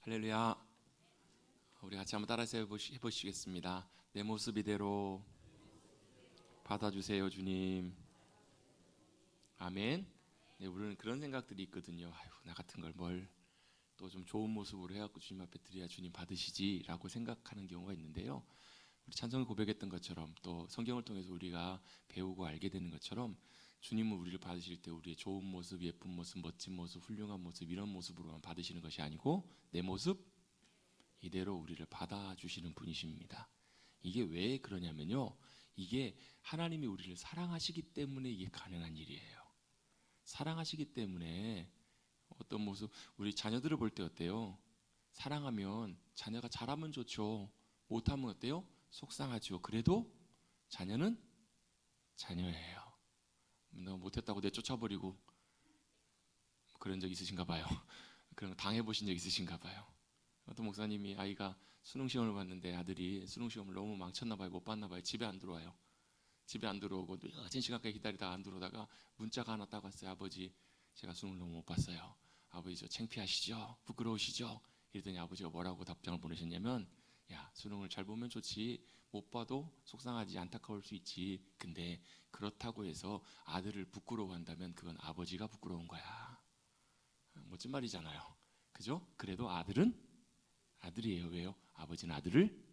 할렐루야. 우리 같이 한번 따라서 해보시겠습니다. 내 모습 이대로 받아주세요, 주님. 아멘. 네, 우리는 그런 생각들이 있거든요. 아유, 나 같은 걸 뭘 또 좀 좋은 모습으로 해갖고 주님 앞에 드려야 주님 받으시지라고 생각하는 경우가 있는데요. 우리 찬송을 고백했던 것처럼 또 성경을 통해서 우리가 배우고 알게 되는 것처럼 주님은 우리를 받으실 때 우리의 좋은 모습, 예쁜 모습, 멋진 모습, 훌륭한 모습 이런 모습으로만 받으시는 것이 아니고 내 모습 이대로 우리를 받아주시는 분이십니다. 이게 왜 그러냐면요, 이게 하나님이 우리를 사랑하시기 때문에 이게 가능한 일이에요. 사랑하시기 때문에 어떤 모습, 우리 자녀들을 볼 때 어때요? 사랑하면 자녀가 잘하면 좋죠. 못하면 어때요? 속상하죠. 그래도 자녀는 자녀예요. 너 못했다고 내쫓아버리고 그런 적 있으신가 봐요. 그런 거 당해보신 적 있으신가 봐요. 어떤 목사님이 아이가 수능 시험을 봤는데 아들이 수능 시험을 너무 망쳤나 봐요. 못 봤나 봐요. 집에 안 들어와요. 집에 안 들어오고 늦은 시간까지 기다리다가 안 들어오다가 문자가 하나 딱 왔어요. 아버지, 제가 수능을 너무 못 봤어요. 아버지, 저 창피하시죠? 부끄러우시죠? 이랬더니 아버지가 뭐라고 답장을 보내셨냐면, 야, 수능을 잘 보면 좋지, 못 봐도 속상하지, 안타까울 수 있지. 근데 그렇다고 해서 아들을 부끄러워한다면 그건 아버지가 부끄러운 거야. 멋진 말이잖아요. 그죠? 그래도 아들은 아들이에요. 왜요? 아버지는 아들을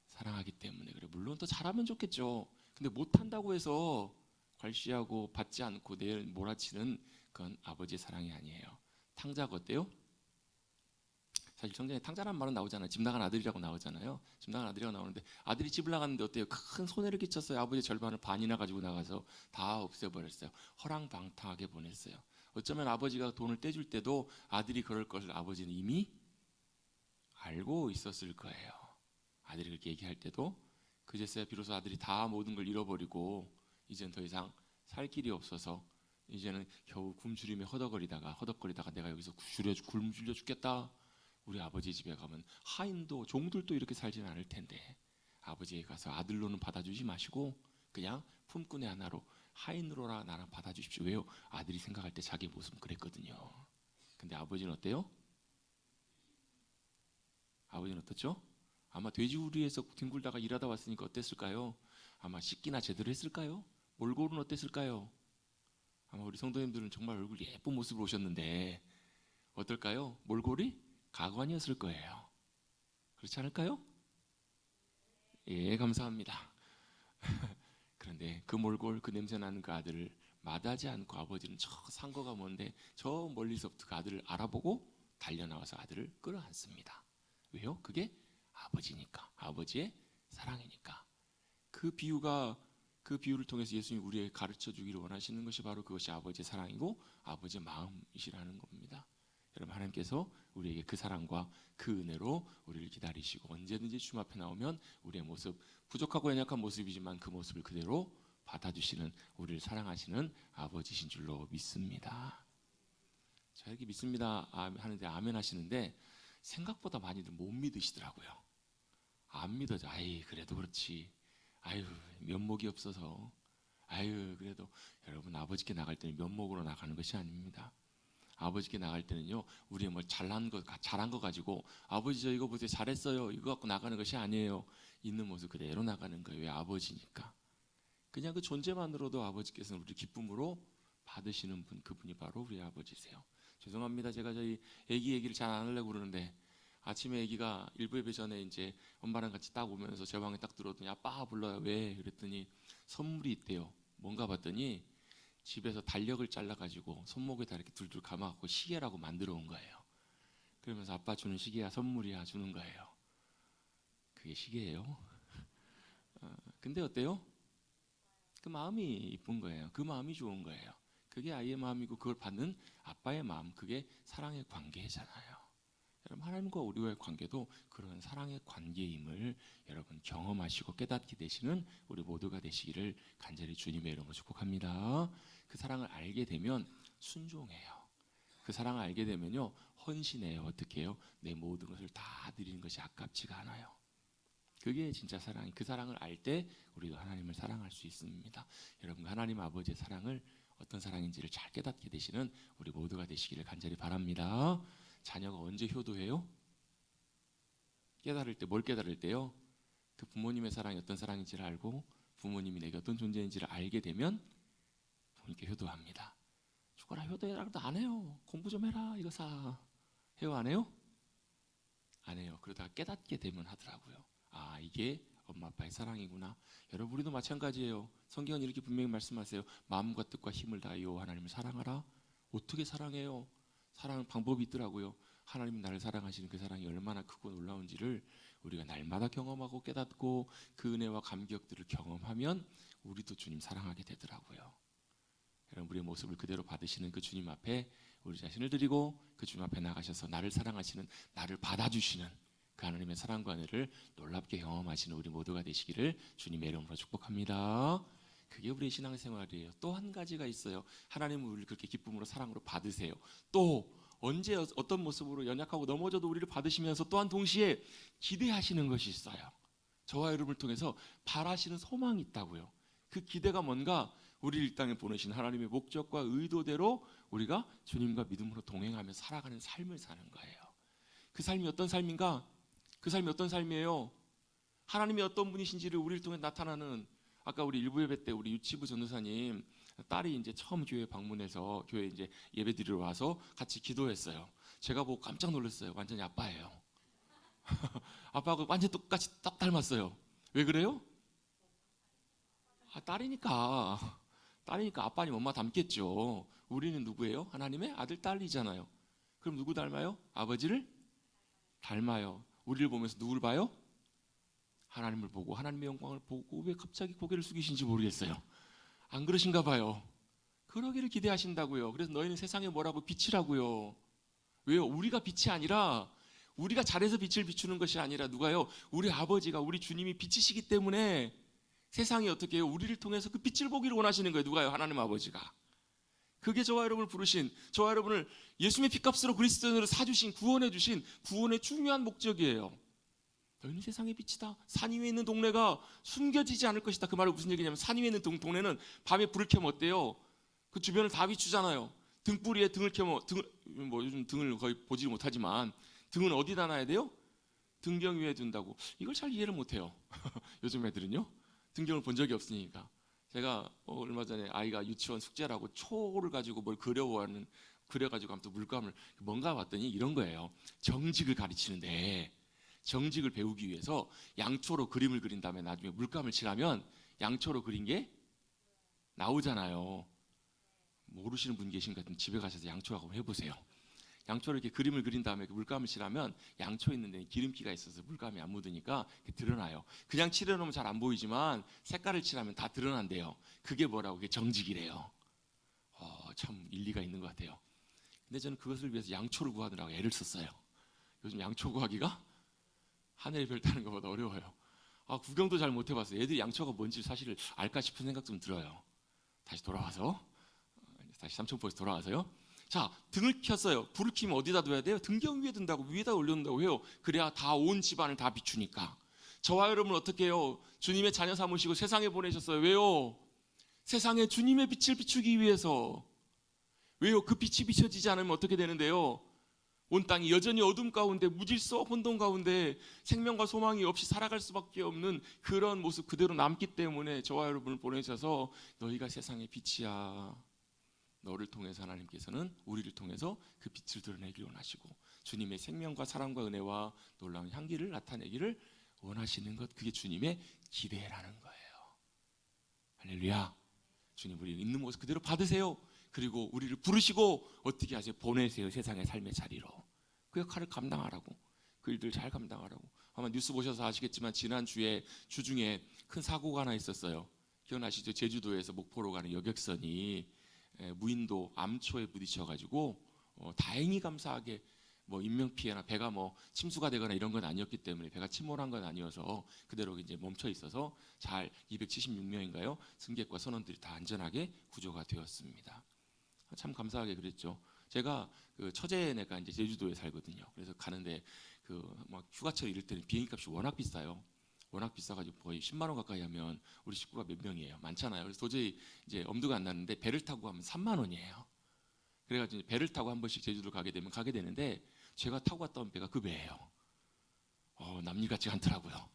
사랑하기 때문에. 그래, 물론 또 잘하면 좋겠죠. 근데 못한다고 해서 괄시하고 받지 않고 내일 몰아치는 그건 아버지의 사랑이 아니에요. 탕자가 어때요? 사실 성경에 탕자라는 말은 나오잖아요. 집 나간 아들이라고 나오잖아요. 집 나간 아들이라고 나오는데 아들이 집을 나갔는데 어때요? 큰 손해를 끼쳤어요. 아버지의 절반을 반이나 가지고 나가서 다 없애버렸어요. 허랑방탕하게 보냈어요. 어쩌면 아버지가 돈을 떼줄 때도 아들이 그럴 것을 아버지는 이미 알고 있었을 거예요. 아들이 그렇게 얘기할 때도 그제서야 비로소 아들이 다 모든 걸 잃어버리고 이젠 더 이상 살 길이 없어서 이제는 겨우 굶주림에 허덕거리다가 내가 여기서 굶주려 죽겠다. 우리 아버지 집에 가면 하인도 종들도 이렇게 살지는 않을 텐데 아버지에 가서 아들로는 받아주지 마시고 그냥 품꾼의 하나로 하인으로나 나랑 받아주십시오. 왜요? 아들이 생각할 때 자기 모습은 그랬거든요. 근데 아버지는 어때요? 아버지는 어떻죠? 아마 돼지우리에서 뒹굴다가 일하다 왔으니까 어땠을까요? 아마 씻기나 제대로 했을까요? 몰골은 어땠을까요? 아마 우리 성도님들은 정말 얼굴 예쁜 모습으로 오셨는데 어떨까요? 몰골이 가관이었을 거예요. 그렇지 않을까요? 예, 감사합니다. 그런데 그 몰골, 그 냄새 나는 그 아들을 마다하지 않고 아버지는 저 상거가 뭔데 저 멀리서부터 그 아들을 알아보고 달려나와서 아들을 끌어안습니다. 왜요? 그게 아버지니까, 아버지의 사랑이니까. 그 비유가 그 비유를 통해서 예수님이 우리에게 가르쳐 주기를 원하시는 것이 바로 그것이 아버지의 사랑이고 아버지의 마음이시라는 겁니다. 여러분, 하나님께서 우리에게 그 사랑과 그 은혜로 우리를 기다리시고 언제든지 주님 앞에 나오면 우리의 모습, 부족하고 연약한 모습이지만 그 모습을 그대로 받아주시는, 우리를 사랑하시는 아버지신 줄로 믿습니다. 자, 이렇게 믿습니다 하는데 아멘 하시는데 생각보다 많이들 못 믿으시더라고요. 안 믿어져. 아이, 그래도 그렇지. 아유, 면목이 없어서. 아유, 그래도 여러분, 아버지께 나갈 때는 면목으로 나가는 것이 아닙니다. 아버지께 나갈 때는요, 우리의 뭐 잘한 거 가지고 아버지 저 이거 보세요, 잘했어요, 이거 갖고 나가는 것이 아니에요. 있는 모습 그대로 나가는 거예요. 왜? 아버지니까. 그냥 그 존재만으로도 아버지께서는 우리 기쁨으로 받으시는 분, 그분이 바로 우리 아버지세요. 죄송합니다. 제가 저희 애기 얘기를 잘 안 하려고 그러는데 아침에 애기가 일부 예배 전에 이제 엄마랑 같이 딱 오면서 제 방에 딱 들어오더니 아빠 불러요. 왜? 그랬더니 선물이 있대요. 뭔가 봤더니 집에서 달력을 잘라가지고 손목에다 이렇게 둘둘 감아갖고 시계라고 만들어 온 거예요. 그러면서 아빠 주는 시계야, 선물이야 주는 거예요. 그게 시계예요. 근데 어때요? 그 마음이 이쁜 거예요. 그 마음이 좋은 거예요. 그게 아이의 마음이고 그걸 받는 아빠의 마음, 그게 사랑의 관계잖아요. 여러분, 하나님과 우리와의 관계도 그런 사랑의 관계임을 여러분 경험하시고 깨닫게 되시는 우리 모두가 되시기를 간절히 주님의 이름으로 축복합니다. 그 사랑을 알게 되면 순종해요. 그 사랑을 알게 되면요, 헌신해요. 어떻게 해요? 내 모든 것을 다 드리는 것이 아깝지가 않아요. 그게 진짜 사랑이. 그 사랑을 알 때 우리도 하나님을 사랑할 수 있습니다. 여러분, 하나님 아버지의 사랑을 어떤 사랑인지를 잘 깨닫게 되시는 우리 모두가 되시기를 간절히 바랍니다. 자녀가 언제 효도해요? 깨달을 때 뭘 깨달을 때요? 그 부모님의 사랑이 어떤 사랑인지를 알고 부모님이 내게 어떤 존재인지를 알게 되면 부모님께 효도합니다. 죽어라 효도해라도 안 해요. 공부 좀 해라 이거 사 해요 안 해요? 안 해요. 그러다가 깨닫게 되면 하더라고요. 아 이게 엄마 아빠의 사랑이구나. 여러분 우리도 마찬가지예요. 성경은 이렇게 분명히 말씀하세요. 마음과 뜻과 힘을 다하여 하나님을 사랑하라. 어떻게 사랑해요? 사랑은 방법이 있더라고요. 하나님이 나를 사랑하시는 그 사랑이 얼마나 크고 놀라운지를 우리가 날마다 경험하고 깨닫고 그 은혜와 감격들을 경험하면 우리도 주님 사랑하게 되더라고요. 여러분 우리의 모습을 그대로 받으시는 그 주님 앞에 우리 자신을 드리고 그 주님 앞에 나가셔서 나를 사랑하시는, 나를 받아주시는 그 하나님의 사랑과 은혜를 놀랍게 경험하시는 우리 모두가 되시기를 주님의 이름으로 축복합니다. 그게 우리의 신앙생활이에요. 또 한 가지가 있어요. 하나님은 우리를 그렇게 기쁨으로 사랑으로 받으세요. 또 언제 어떤 모습으로 연약하고 넘어져도 우리를 받으시면서 또한 동시에 기대하시는 것이 있어요. 저와 여러분을 통해서 바라시는 소망이 있다고요. 그 기대가 뭔가 우리를 이 땅에 보내신 하나님의 목적과 의도대로 우리가 주님과 믿음으로 동행하며 살아가는 삶을 사는 거예요. 그 삶이 어떤 삶인가? 그 삶이 어떤 삶이에요? 하나님이 어떤 분이신지를 우리를 통해 나타나는, 아까 우리 일부 예배 때 우리 유치부 전도사님 딸이 이제 처음 교회 방문해서 교회 이제 예배 드리러 와서 같이 기도했어요. 제가 보고 깜짝 놀랐어요. 완전히 아빠예요. 아빠하고 완전 똑같이 딱 닮았어요. 왜 그래요? 딸이니까 아빠님 엄마 닮겠죠. 우리는 누구예요? 하나님의 아들 딸이잖아요. 그럼 누구 닮아요? 아버지를 닮아요. 우리를 보면서 누굴 봐요? 하나님을 보고 하나님의 영광을 보고. 왜 갑자기 고개를 숙이신지 모르겠어요. 안 그러신가 봐요. 그러기를 기대하신다고요. 그래서 너희는 세상에 뭐라고 빛이라고요. 왜요? 우리가 빛이 아니라, 우리가 잘해서 빛을 비추는 것이 아니라 누가요? 우리 아버지가, 우리 주님이 빛이시기 때문에 세상이 어떻게 해요? 우리를 통해서 그 빛을 보기를 원하시는 거예요. 누가요? 하나님 아버지가. 그게 저와 여러분을 부르신, 저와 여러분을 예수님의 피값으로 그리스도인으로 사주신, 구원해 주신 구원의 중요한 목적이에요. 너희는 세상의 빛이다. 산 위에 있는 동네가 숨겨지지 않을 것이다. 그 말은 무슨 얘기냐면, 산 위에 있는 동네는 밤에 불을 켜면 어때요? 그 주변을 다 비추잖아요. 등불 위에 등을 켜면, 요즘 등을 거의 보지 못하지만 등은 어디다 놔야 돼요? 등경 위에 둔다고. 이걸 잘 이해를 못해요. 요즘 애들은요. 등경을 본 적이 없으니까. 제가 얼마 전에 아이가 유치원 숙제라고 초를 가지고 뭘 그려가지고 아무튼 물감을 뭔가 봤더니 이런 거예요. 정직을 가르치는데, 정직을 배우기 위해서 양초로 그림을 그린 다음에 나중에 물감을 칠하면 양초로 그린 게 나오잖아요. 모르시는 분 계신 것 같으면 집에 가셔서 양초하고 해보세요. 양초로 이렇게 그림을 그린 다음에 물감을 칠하면 양초 있는 데는 기름기가 있어서 물감이 안 묻으니까 드러나요. 그냥 칠해놓으면 잘 안 보이지만 색깔을 칠하면 다 드러난대요. 그게 뭐라고? 그게 정직이래요. 참 일리가 있는 것 같아요. 근데 저는 그것을 위해서 양초를 구하느라고 애를 썼어요. 요즘 양초 구하기가 하늘의 별 따는 것보다 어려워요. 구경도 잘 못 해봤어요. 애들이 양초가 뭔지 사실 알까 싶은 생각 좀 들어요. 다시 삼천포에서 돌아와서요. 자, 등을 켰어요. 불을 켜면 어디다 둬야 돼요? 등경 위에 둔다고, 위에다 올려놓는다고 해요. 그래야 다 온 집안을 다 비추니까. 저와 여러분은 어떻게 해요? 주님의 자녀 삼으시고 세상에 보내셨어요. 왜요? 세상에 주님의 빛을 비추기 위해서. 왜요? 그 빛이 비춰지지 않으면 어떻게 되는데요? 온 땅이 여전히 어둠 가운데, 무질서 혼돈 가운데 생명과 소망이 없이 살아갈 수밖에 없는 그런 모습 그대로 남기 때문에 저와 여러분을 보내셔서 너희가 세상의 빛이야. 너를 통해서 하나님께서는 우리를 통해서 그 빛을 드러내기를 원하시고 주님의 생명과 사랑과 은혜와 놀라운 향기를 나타내기를 원하시는 것, 그게 주님의 기대라는 거예요. 할렐루야. 주님 우리 있는 모습 그대로 받으세요. 그리고 우리를 부르시고 어떻게 하세요? 보내세요. 세상의 삶의 자리로. 그 역할을 감당하라고, 그 일들 잘 감당하라고. 아마 뉴스 보셔서 아시겠지만 지난주에 주중에 큰 사고가 하나 있었어요. 기억나시죠? 제주도에서 목포로 가는 여객선이 무인도 암초에 부딪혀가지고 다행히 감사하게 인명피해나 배가 침수가 되거나 이런 건 아니었기 때문에, 배가 침몰한 건 아니어서 그대로 이제 멈춰 있어서 잘 276명인가요? 승객과 선원들이 다 안전하게 구조가 되었습니다. 참 감사하게 그랬죠. 제가 그 처제네가 이제 제주도에 살거든요. 그래서 가는데 휴가철 이럴 때는 비행기값이 워낙 비싸요. 워낙 비싸가지고 거의 10만 원 가까이 하면 우리 식구가 몇 명이에요? 많잖아요. 그래서 도저히 이제 엄두가 안 나는데 배를 타고 가면 3만 원이에요. 그래가지고 배를 타고 한 번씩 제주도를 가게 되는데 제가 타고 갔다 온 배가 그 배예요. 남일 같지가 않더라고요.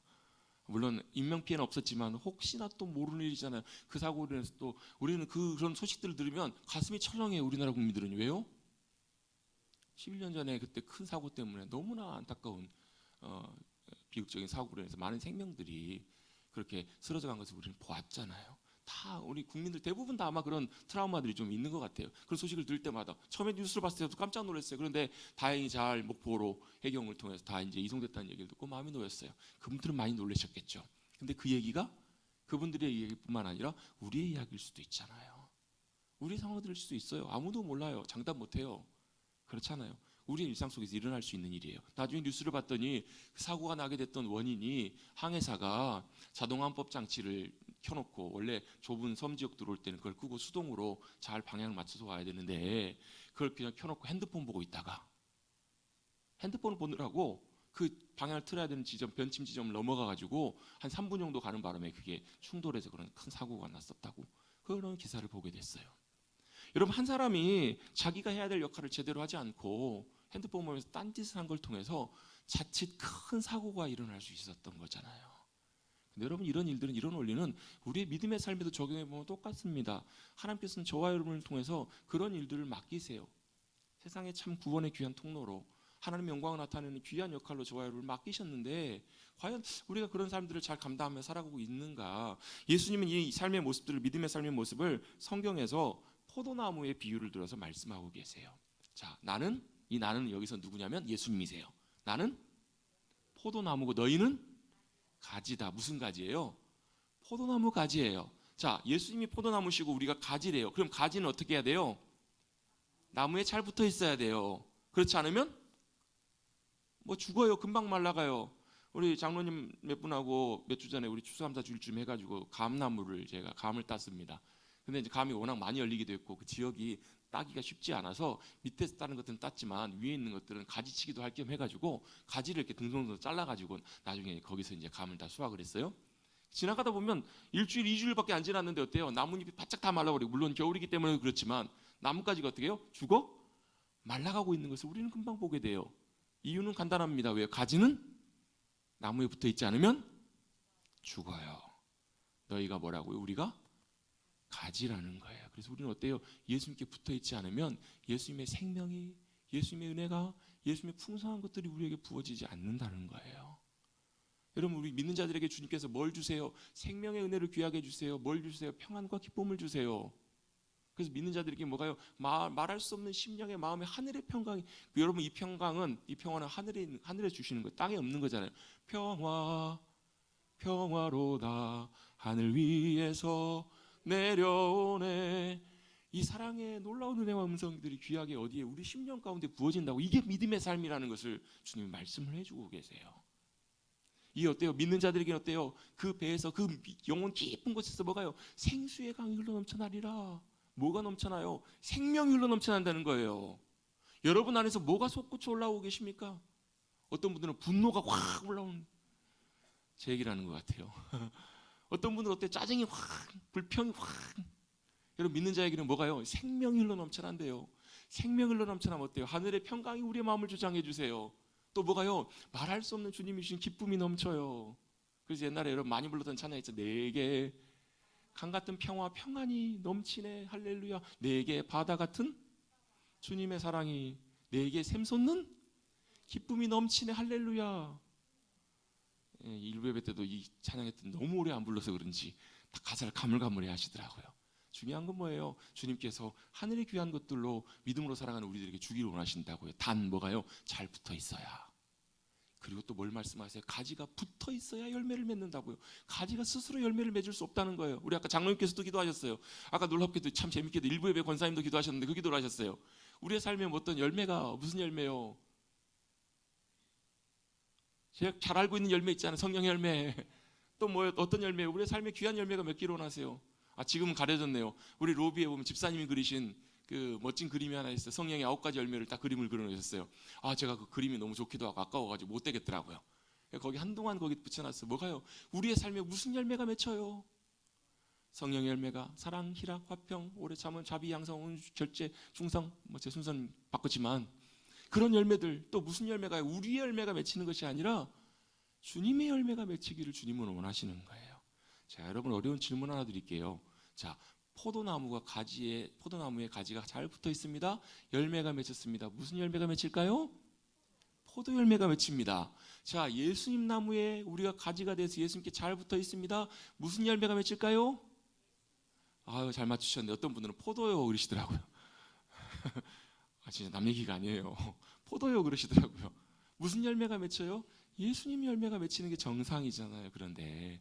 물론 인명피해는 없었지만 혹시나 또 모르는 일이잖아요. 그 사고로 인해서 또 우리는 그런 소식들을 들으면 가슴이 철렁해요. 우리나라 국민들은. 왜요? 11년 전에 그때 큰 사고 때문에 너무나 안타까운 비극적인 사고로 인해서 많은 생명들이 그렇게 쓰러져 간 것을 우리는 보았잖아요. 다 우리 국민들 대부분 다 아마 그런 트라우마들이 좀 있는 것 같아요. 그런 소식을 들을 때마다 처음에 뉴스를 봤을 때도 깜짝 놀랐어요. 그런데 다행히 잘 목포로 해경을 통해서 다 이제 이송됐다는 얘기를 듣고 마음이 놓였어요. 그분들은 많이 놀라셨겠죠. 근데 그 얘기가 그분들의 얘기뿐만 아니라 우리의 이야기일 수도 있잖아요. 우리 상황들일 수도 있어요. 아무도 몰라요. 장담 못해요. 그렇잖아요. 우리의 일상 속에서 일어날 수 있는 일이에요. 나중에 뉴스를 봤더니 사고가 나게 됐던 원인이 항해사가 자동암법 장치를 켜놓고 원래 좁은 섬 지역 들어올 때는 그걸 끄고 수동으로 잘 방향을 맞춰서 와야 되는데 그걸 그냥 켜놓고 핸드폰 보고 있다가 핸드폰을 보느라고 그 방향을 틀어야 되는 지점, 변침 지점을 넘어가가지고 한 3분 정도 가는 바람에 그게 충돌해서 그런 큰 사고가 났었다고 그런 기사를 보게 됐어요. 여러분, 한 사람이 자기가 해야 될 역할을 제대로 하지 않고 핸드폰 보면서 딴짓을 한 걸 통해서 자칫 큰 사고가 일어날 수 있었던 거잖아요. 근데 여러분, 이런 일들은, 이런 원리는 우리의 믿음의 삶에도 적용해 보면 똑같습니다. 하나님께서는 저와 여러분을 통해서 그런 일들을 맡기세요. 세상에 참 구원의 귀한 통로로 하나님의 영광을 나타내는 귀한 역할로 저와 여러분을 맡기셨는데 과연 우리가 그런 사람들을 잘 감당하며 살아가고 있는가? 예수님은 이 삶의 모습들을, 믿음의 삶의 모습을 성경에서 포도나무의 비유를 들어서 말씀하고 계세요. 자, 이 나는 여기서 누구냐면 예수님이세요. 나는 포도나무고 너희는 가지다. 무슨 가지예요? 포도나무 가지예요. 자, 예수님이 포도나무시고 우리가 가지래요. 그럼 가지는 어떻게 해야 돼요? 나무에 잘 붙어 있어야 돼요. 그렇지 않으면 뭐 죽어요. 금방 말라가요. 우리 장로님 몇 분하고 몇 주 전에 우리 추수감사 주일쯤 해가지고 감나무를 제가 감을 땄습니다. 근데 이제 감이 워낙 많이 열리기도 했고 그 지역이 따기가 쉽지 않아서 밑에서 따는 것들은 땄지만 위에 있는 것들은 가지치기도 할 겸 해가지고 가지를 이렇게 등성등 잘라가지고 나중에 거기서 이제 감을 다 수확을 했어요. 지나가다 보면 일주일, 2주일밖에 안 지났는데 어때요? 나뭇잎이 바짝 다 말라버리고, 물론 겨울이기 때문에 그렇지만 나뭇가지가 어떻게 해요? 죽어? 말라가고 있는 것을 우리는 금방 보게 돼요. 이유는 간단합니다. 왜요? 가지는 나무에 붙어 있지 않으면 죽어요. 너희가 뭐라고요? 우리가 가지라는 거예요. 그래서 우리는 어때요? 예수님께 붙어 있지 않으면 예수님의 생명이, 예수님의 은혜가, 예수님의 풍성한 것들이 우리에게 부어지지 않는다는 거예요. 여러분, 우리 믿는 자들에게 주님께서 뭘 주세요? 생명의 은혜를 귀하게 주세요. 뭘 주세요? 평안과 기쁨을 주세요. 그래서 믿는 자들에게 뭐가요? 말할 수 없는 심령의 마음의 하늘의 평강이, 여러분, 이 평강은, 이 평화는 하늘에 주시는 거예요. 땅에 없는 거잖아요. 평화로다 하늘 위에서 내려오네. 이 사랑의 놀라운 은혜와 음성들이 귀하게 어디에? 우리 심령 가운데 부어진다고. 이게 믿음의 삶이라는 것을 주님이 말씀을 해주고 계세요. 이게 어때요? 믿는 자들에게 어때요? 그 배에서, 그 영혼 깊은 곳에서 뭐가요? 생수의 강이 흘러넘쳐나리라. 뭐가 넘쳐나요? 생명이 흘러넘쳐난다는 거예요. 여러분 안에서 뭐가 솟구쳐 올라오고 계십니까? 어떤 분들은 분노가 확 올라오는 제 얘기라는 것 같아요. 어떤 분들은 어때요? 짜증이 확, 불평이 확. 여러분, 믿는 자에게는 뭐가요? 생명이 흘러넘쳐난대요. 생명이 흘러넘쳐나면 어때요? 하늘의 평강이 우리의 마음을 주장해 주세요. 또 뭐가요? 말할 수 없는 주님이 주신 기쁨이 넘쳐요. 그래서 옛날에 여러분 많이 불렀던 찬양이 있죠. 내게 강 같은 평안이 넘치네. 할렐루야. 내게 바다 같은 주님의 사랑이, 내게 샘솟는 기쁨이 넘치네. 할렐루야. 일부 예배 때도 이 찬양했던 너무 오래 안 불러서 그런지 다 가사를 가물가물해 하시더라고요. 중요한 건 뭐예요? 주님께서 하늘의 귀한 것들로 믿음으로 살아가는 우리들에게 주기를 원하신다고요. 단 뭐가요? 잘 붙어 있어야. 그리고 또 뭘 말씀하세요? 가지가 붙어 있어야 열매를 맺는다고요. 가지가 스스로 열매를 맺을 수 없다는 거예요. 우리 아까 장로님께서도 기도하셨어요. 아까 놀랍게도 참 재밌게도 일부 예배 권사님도 기도하셨는데 그 기도를 하셨어요. 우리의 삶에 어떤 열매가, 무슨 열매요? 제가 잘 알고 있는 열매 있잖아요. 성령의 열매. 또 뭐예요? 어떤 열매요? 우리의 삶에 귀한 열매가 몇 개로 나세요? 지금은 가려졌네요. 우리 로비에 보면 집사님이 그리신 그 멋진 그림이 하나 있어요. 성령의 9가지 열매를 딱 그림을 그려놓으셨어요. 제가 그 그림이 너무 좋기도 하고 아까워가지고 못 되겠더라고요. 거기 한동안 거기 붙여놨어요. 뭐가요? 우리의 삶에 무슨 열매가 맺혀요? 성령의 열매가 사랑, 희락, 화평, 오래 참음, 자비, 양성, 온유, 절제, 충성. 제 순서는 바꿨지만 그런 열매들, 또 무슨 열매가 우리의 열매가 맺히는 것이 아니라 주님의 열매가 맺히기를 주님은 원하시는 거예요. 자, 여러분 어려운 질문 하나 드릴게요. 자, 포도나무의 가지가 잘 붙어 있습니다. 열매가 맺혔습니다. 무슨 열매가 맺힐까요? 포도 열매가 맺힙니다. 자, 예수님 나무에 우리가 가지가 돼서 예수님께 잘 붙어 있습니다. 무슨 열매가 맺힐까요? 아유, 잘 맞추셨네. 어떤 분들은 포도요 그러시더라고요. 아, 진짜 남 얘기가 아니에요. 포도요 그러시더라고요. 무슨 열매가 맺혀요? 예수님 열매가 맺히는 게 정상이잖아요. 그런데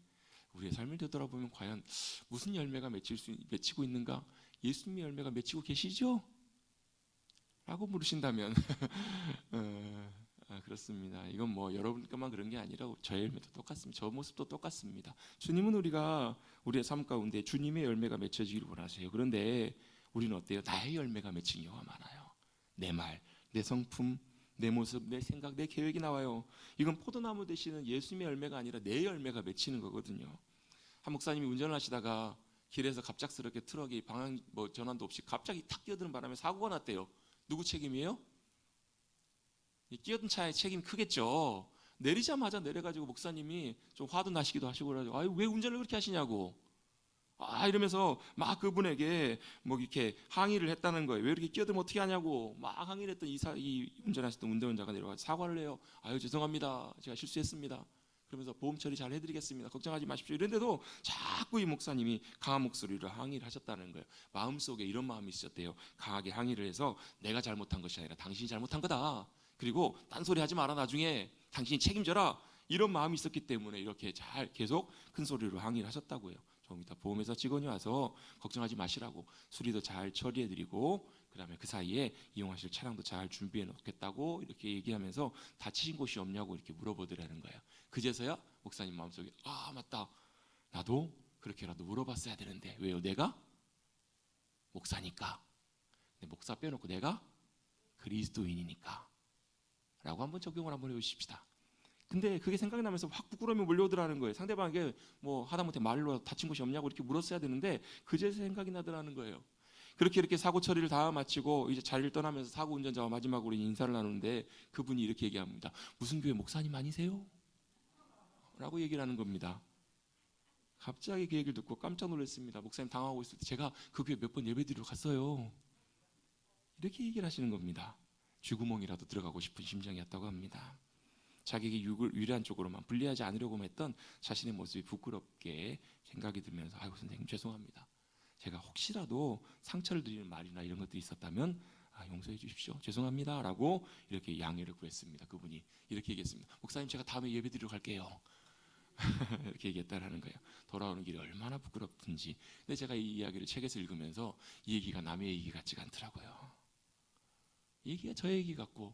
우리의 삶을 되돌아보면 과연 무슨 열매가 맺히고 있는가? 예수님의 열매가 맺히고 계시죠? 라고 물으신다면 그렇습니다. 이건 뭐 여러분 것만 그런 게 아니라 저의 열매도 똑같습니다. 저 모습도 똑같습니다. 주님은 우리의 삶 가운데 주님의 열매가 맺혀지기를 원하세요. 그런데 우리는 어때요? 나의 열매가 맺힌 경우가 많아요. 내 말, 내 성품, 내 모습, 내 생각, 내 계획이 나와요. 이건 포도나무 되시는 예수님의 열매가 아니라 내 열매가 맺히는 거거든요. 한 목사님이 운전을 하시다가 길에서 갑작스럽게 트럭이 방향 전환도 없이 갑자기 탁 끼어드는 바람에 사고가 났대요. 누구 책임이에요? 끼어든 차의 책임이 크겠죠. 내리자마자 내려가지고 목사님이 좀 화도 나시기도 하시고 그러죠. 아유, 왜 운전을 그렇게 하시냐고. 이러면서 막 그분에게 뭐 이렇게 항의를 했다는 거예요. 왜 이렇게 끼어들면 어떻게 하냐고 막 항의를 했던 이 운전하셨던 운전자가 내려가서 사과를 해요. 아유, 죄송합니다. 제가 실수했습니다. 그러면서 보험 처리 잘 해드리겠습니다. 걱정하지 마십시오. 이런데도 자꾸 이 목사님이 강한 목소리로 항의를 하셨다는 거예요. 마음속에 이런 마음이 있었대요. 강하게 항의를 해서 내가 잘못한 것이 아니라 당신이 잘못한 거다. 그리고 딴소리 하지 마라. 나중에 당신이 책임져라. 이런 마음이 있었기 때문에 이렇게 잘 계속 큰 소리로 항의를 하셨다고요. 조금 이따 보험회사 직원이 와서 걱정하지 마시라고 수리도 잘 처리해드리고 그다음에 그 사이에 이용하실 차량도 잘 준비해 놓겠다고 이렇게 얘기하면서 다치신 곳이 없냐고 이렇게 물어보더라는 거예요. 그제서야 목사님 마음속에 맞다. 나도 그렇게라도 물어봤어야 되는데 왜요? 내가 목사니까. 근데 목사 빼놓고 내가 그리스도인이니까 라고 한번 적용을 한번 해보십시다. 근데 그게 생각이 나면서 확 부끄러움이 몰려오더라는 거예요. 상대방에게 뭐 하다못해 말로 다친 곳이 없냐고 이렇게 물었어야 되는데 그제서 생각이 나더라는 거예요. 그렇게 사고 처리를 다 마치고 이제 자리를 떠나면서 사고 운전자와 마지막으로 인사를 나누는데 그분이 이렇게 얘기합니다. 무슨 교회 목사님 아니세요? 라고 얘기를 하는 겁니다. 갑자기 그 얘기를 듣고 깜짝 놀랐습니다. 목사님 당하고 있을 때 제가 그 교회 몇 번 예배드리러 갔어요. 이렇게 얘기를 하시는 겁니다. 쥐구멍이라도 들어가고 싶은 심정이었다고 합니다. 자기에게 유리한 쪽으로만 불리하지 않으려고 했던 자신의 모습이 부끄럽게 생각이 들면서 아이고 선생님 죄송합니다. 제가 혹시라도 상처를 드리는 말이나 이런 것들이 있었다면 용서해 주십시오. 죄송합니다. 라고 이렇게 양해를 구했습니다. 그분이 이렇게 얘기했습니다. 목사님 제가 다음에 예배 드리러 갈게요. 이렇게 얘기했다라는 거예요. 돌아오는 길이 얼마나 부끄럽든지. 근데 제가 이 이야기를 책에서 읽으면서 이 얘기가 남의 얘기 같지가 않더라고요. 이 얘기가 저 얘기 같고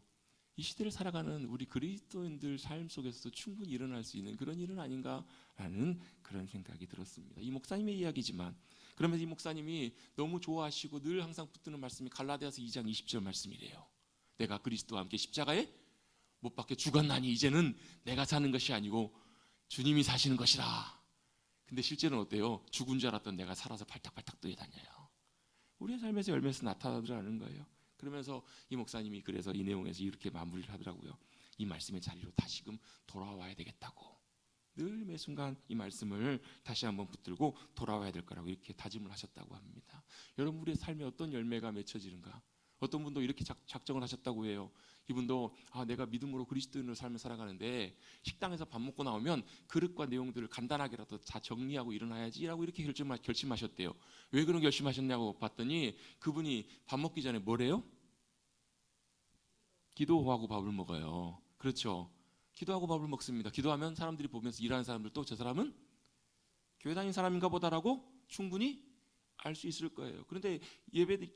이 시대를 살아가는 우리 그리스도인들 삶 속에서도 충분히 일어날 수 있는 그런 일은 아닌가라는 그런 생각이 들었습니다. 이 목사님의 이야기지만 그러면서 이 목사님이 너무 좋아하시고 늘 항상 붙드는 말씀이 갈라디아서 2장 20절 말씀이래요. 내가 그리스도와 함께 십자가에 못 박혀 죽었나니 이제는 내가 사는 것이 아니고 주님이 사시는 것이라. 근데 실제는 어때요? 죽은 줄 알았던 내가 살아서 발딱발딱 뛰어다녀요. 우리의 삶에서 열매에서 나타나더라는 거예요. 그러면서 이 목사님이 그래서 이 내용에서 이렇게 마무리를 하더라고요. 이 말씀의 자리로 다시금 돌아와야 되겠다고. 늘 매 순간 이 말씀을 다시 한번 붙들고 돌아와야 될 거라고 이렇게 다짐을 하셨다고 합니다. 여러분 우리의 삶에 어떤 열매가 맺혀지는가? 어떤 분도 이렇게 작정을 하셨다고 해요. 이분도 내가 믿음으로 그리스도인으로 삶을 살아가는데 식당에서 밥 먹고 나오면 그릇과 내용들을 간단하게라도 다 정리하고 일어나야지라고 이렇게 결심하셨대요. 왜 그런 결심하셨냐고 봤더니 그분이 밥 먹기 전에 뭐래요? 기도하고 밥을 먹어요. 그렇죠. 기도하고 밥을 먹습니다. 기도하면 사람들이 보면서 일하는 사람들도 저 사람은 교회 다니는 사람인가 보다라고 충분히 알 수 있을 거예요. 그런데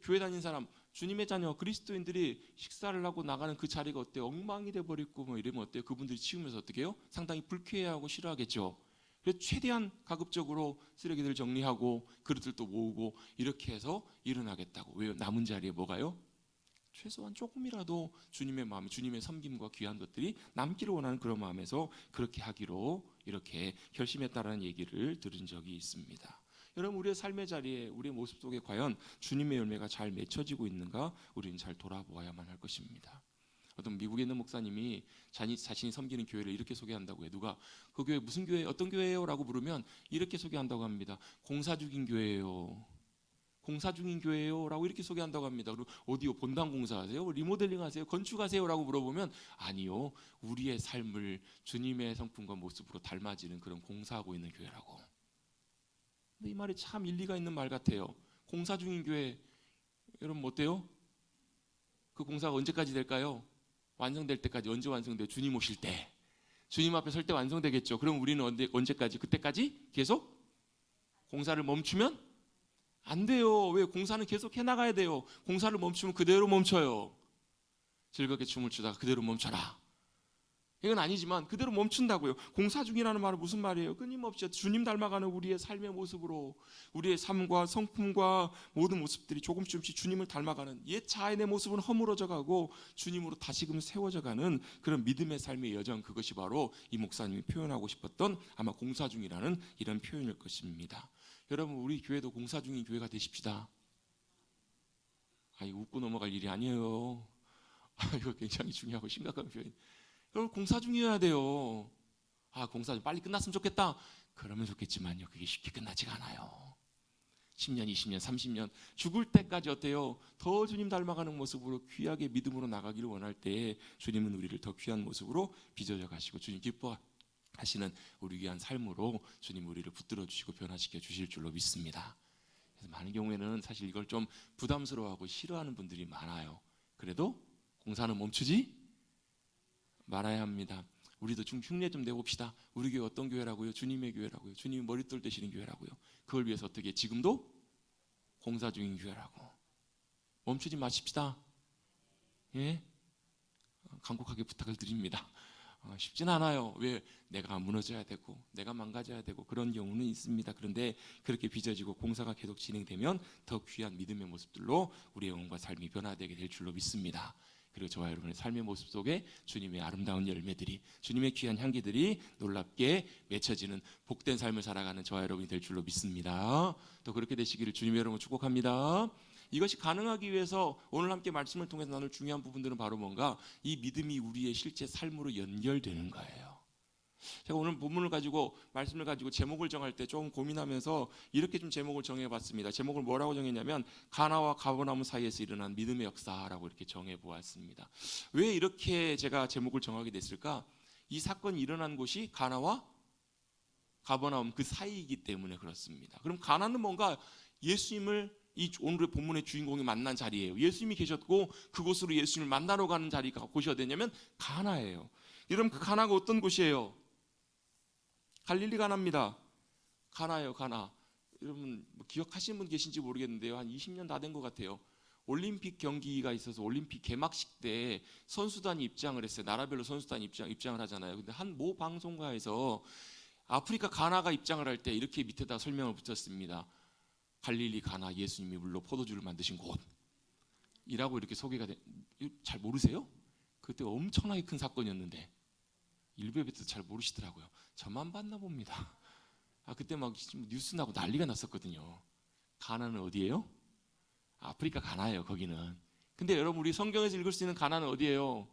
교회 다니는 사람, 주님의 자녀, 그리스도인들이 식사를 하고 나가는 그 자리가 어때요? 엉망이 돼버리고 뭐 이러면 어때요? 그분들이 치우면서 어떻게 해요? 상당히 불쾌해하고 싫어하겠죠. 그래서 최대한 가급적으로 쓰레기들 정리하고 그릇들도 모으고 이렇게 해서 일어나겠다고. 왜요? 남은 자리에 뭐가요? 최소한 조금이라도 주님의 마음, 주님의 섬김과 귀한 것들이 남기를 원하는 그런 마음에서 그렇게 하기로 이렇게 결심했다라는 얘기를 들은 적이 있습니다. 여러분 우리의 삶의 자리에 우리의 모습 속에 과연 주님의 열매가 잘 맺혀지고 있는가 우리는 잘 돌아보아야만 할 것입니다. 어떤 미국에 있는 목사님이 자신이 섬기는 교회를 이렇게 소개한다고 해요. 누가 그 교회 무슨 교회 어떤 교회예요? 라고 물으면 이렇게 소개한다고 합니다. 공사 중인 교회예요. 공사 중인 교회예요 라고 이렇게 소개한다고 합니다. 그리고 어디요? 본당 공사하세요? 리모델링 하세요? 건축하세요? 라고 물어보면 아니요, 우리의 삶을 주님의 성품과 모습으로 닮아지는 그런 공사하고 있는 교회라고. 근데 이 말이 참 일리가 있는 말 같아요. 공사 중인 교회, 여러분 어때요? 그 공사가 언제까지 될까요? 완성될 때까지. 언제 완성돼요? 주님 오실 때. 주님 앞에 설 때 완성되겠죠. 그럼 우리는 언제까지? 그때까지 계속 공사를 멈추면 안 돼요. 왜? 공사는 계속 해나가야 돼요. 공사를 멈추면 그대로 멈춰요. 즐겁게 춤을 추다가 그대로 멈춰라. 이건 아니지만 그대로 멈춘다고요. 공사 중이라는 말은 무슨 말이에요? 끊임없이 주님 닮아가는 우리의 삶의 모습으로 우리의 삶과 성품과 모든 모습들이 조금씩 주님을 닮아가는, 옛 자인의 모습은 허물어져 가고 주님으로 다시금 세워져 가는 그런 믿음의 삶의 여정, 그것이 바로 이 목사님이 표현하고 싶었던 아마 공사 중이라는 이런 표현일 것입니다. 여러분, 우리 교회도 공사 중인 교회가 되십시다. 이거 웃고 넘어갈 일이 아니에요. 이거 굉장히 중요하고 심각한 표현. 여러분, 공사 중이어야 돼요. 공사 좀 빨리 끝났으면 좋겠다. 그러면 좋겠지만요, 그게 쉽게 끝나지가 않아요. 10년, 20년, 30년 죽을 때까지 어때요? 더 주님 닮아가는 모습으로 귀하게 믿음으로 나가기를 원할 때 주님은 우리를 더 귀한 모습으로 빚어져 가시고 주님 기뻐하시는 우리 귀한 삶으로 주님 우리를 붙들어 주시고 변화시켜 주실 줄로 믿습니다. 그래서 많은 경우에는 사실 이걸 좀 부담스러워하고 싫어하는 분들이 많아요. 그래도 공사는 멈추지 말아야 합니다. 우리도 좀 흉내 좀 내봅시다. 우리 교회 어떤 교회라고요? 주님의 교회라고요. 주님이 머릿돌 되시는 교회라고요. 그걸 위해서 어떻게 지금도 공사 중인 교회라고. 멈추지 마십시다. 예? 간곡하게 부탁을 드립니다. 쉽진 않아요. 왜? 내가 무너져야 되고 내가 망가져야 되고 그런 경우는 있습니다. 그런데 그렇게 빚어지고 공사가 계속 진행되면 더 귀한 믿음의 모습들로 우리의 영혼과 삶이 변화되게 될 줄로 믿습니다. 그리고 저와 여러분의 삶의 모습 속에 주님의 아름다운 열매들이, 주님의 귀한 향기들이 놀랍게 맺혀지는 복된 삶을 살아가는 저와 여러분이 될 줄로 믿습니다. 또 그렇게 되시기를 주님의 여러분 축복합니다. 이것이 가능하기 위해서 오늘 함께 말씀을 통해서 나눌 중요한 부분들은 바로 뭔가 이 믿음이 우리의 실제 삶으로 연결되는 거예요. 제가 오늘 본문을 가지고 말씀을 가지고 제목을 정할 때 조금 고민하면서 이렇게 좀 제목을 정해봤습니다. 제목을 뭐라고 정했냐면 가나와 가버나움 사이에서 일어난 믿음의 역사라고 이렇게 정해보았습니다. 왜 이렇게 제가 제목을 정하게 됐을까? 이 사건이 일어난 곳이 가나와 가버나움 그 사이이기 때문에 그렇습니다. 그럼 가나는 뭔가 예수님을 이 오늘의 본문의 주인공이 만난 자리예요. 예수님이 계셨고 그곳으로 예수님을 만나러 가는 자리가 곳이 어디냐면 가나예요. 여러분, 그 가나가 어떤 곳이에요? 갈릴리 가나입니다. 가나예요, 가나. 여러분 기억하시는 분 계신지 모르겠는데요. 한 20년 다 된 것 같아요. 올림픽 경기가 있어서 올림픽 개막식 때 선수단이 입장을 했어요. 나라별로 선수단이 입장을 하잖아요. 근데 한 모 방송가에서 아프리카 가나가 입장을 할 때 이렇게 밑에다 설명을 붙였습니다. 갈릴리 가나, 예수님이 물로 포도주를 만드신 곳이라고 이렇게 소개가 잘 모르세요? 그때 엄청나게 큰 사건이었는데 일베베도 잘 모르시더라고요. 저만 봤나 봅니다. 그때 막 뉴스 나고 난리가 났었거든요. 가나는 어디예요? 아프리카 가나예요, 거기는. 근데 여러분, 우리 성경에서 읽을 수 있는 가나는 어디예요?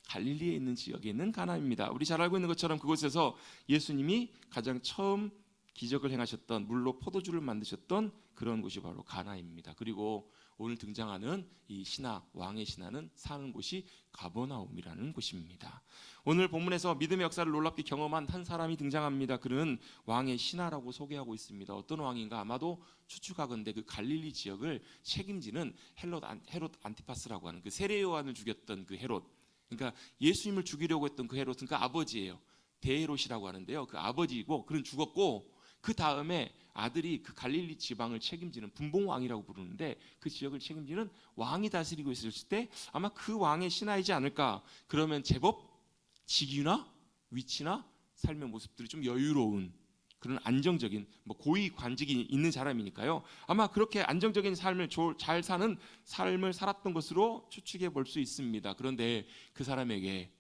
갈릴리에 있는 지역에 있는 가나입니다. 우리 잘 알고 있는 것처럼 그곳에서 예수님이 가장 처음 기적을 행하셨던, 물로 포도주를 만드셨던 그런 곳이 바로 가나입니다. 그리고 오늘 등장하는 이 신하, 왕의 신하는 사는 곳이 가버나움이라는 곳입니다. 오늘 본문에서 믿음의 역사를 놀랍게 경험한 한 사람이 등장합니다. 그는 왕의 신하라고 소개하고 있습니다. 어떤 왕인가? 아마도 추측하건대 그 갈릴리 지역을 책임지는 헤롯 안티파스라고 하는 그 세례 요한을 죽였던 그 헤롯, 그러니까 예수님을 죽이려고 했던 그 헤롯은 그 아버지예요. 대헤롯이라고 하는데요. 그 아버지이고 그는 죽었고 그 다음에 아들이 그 갈릴리 지방을 책임지는 분봉왕이라고 부르는데 그 지역을 책임지는 왕이 다스리고 있을 때 아마 그 왕의 신하이지 않을까. 그러면 제법 직위나 위치나 삶의 모습들이 좀 여유로운 그런 안정적인 고위 관직이 있는 사람이니까요. 아마 그렇게 안정적인 삶을 잘 사는 삶을 살았던 것으로 추측해 볼 수 있습니다. 그런데 그 사람에게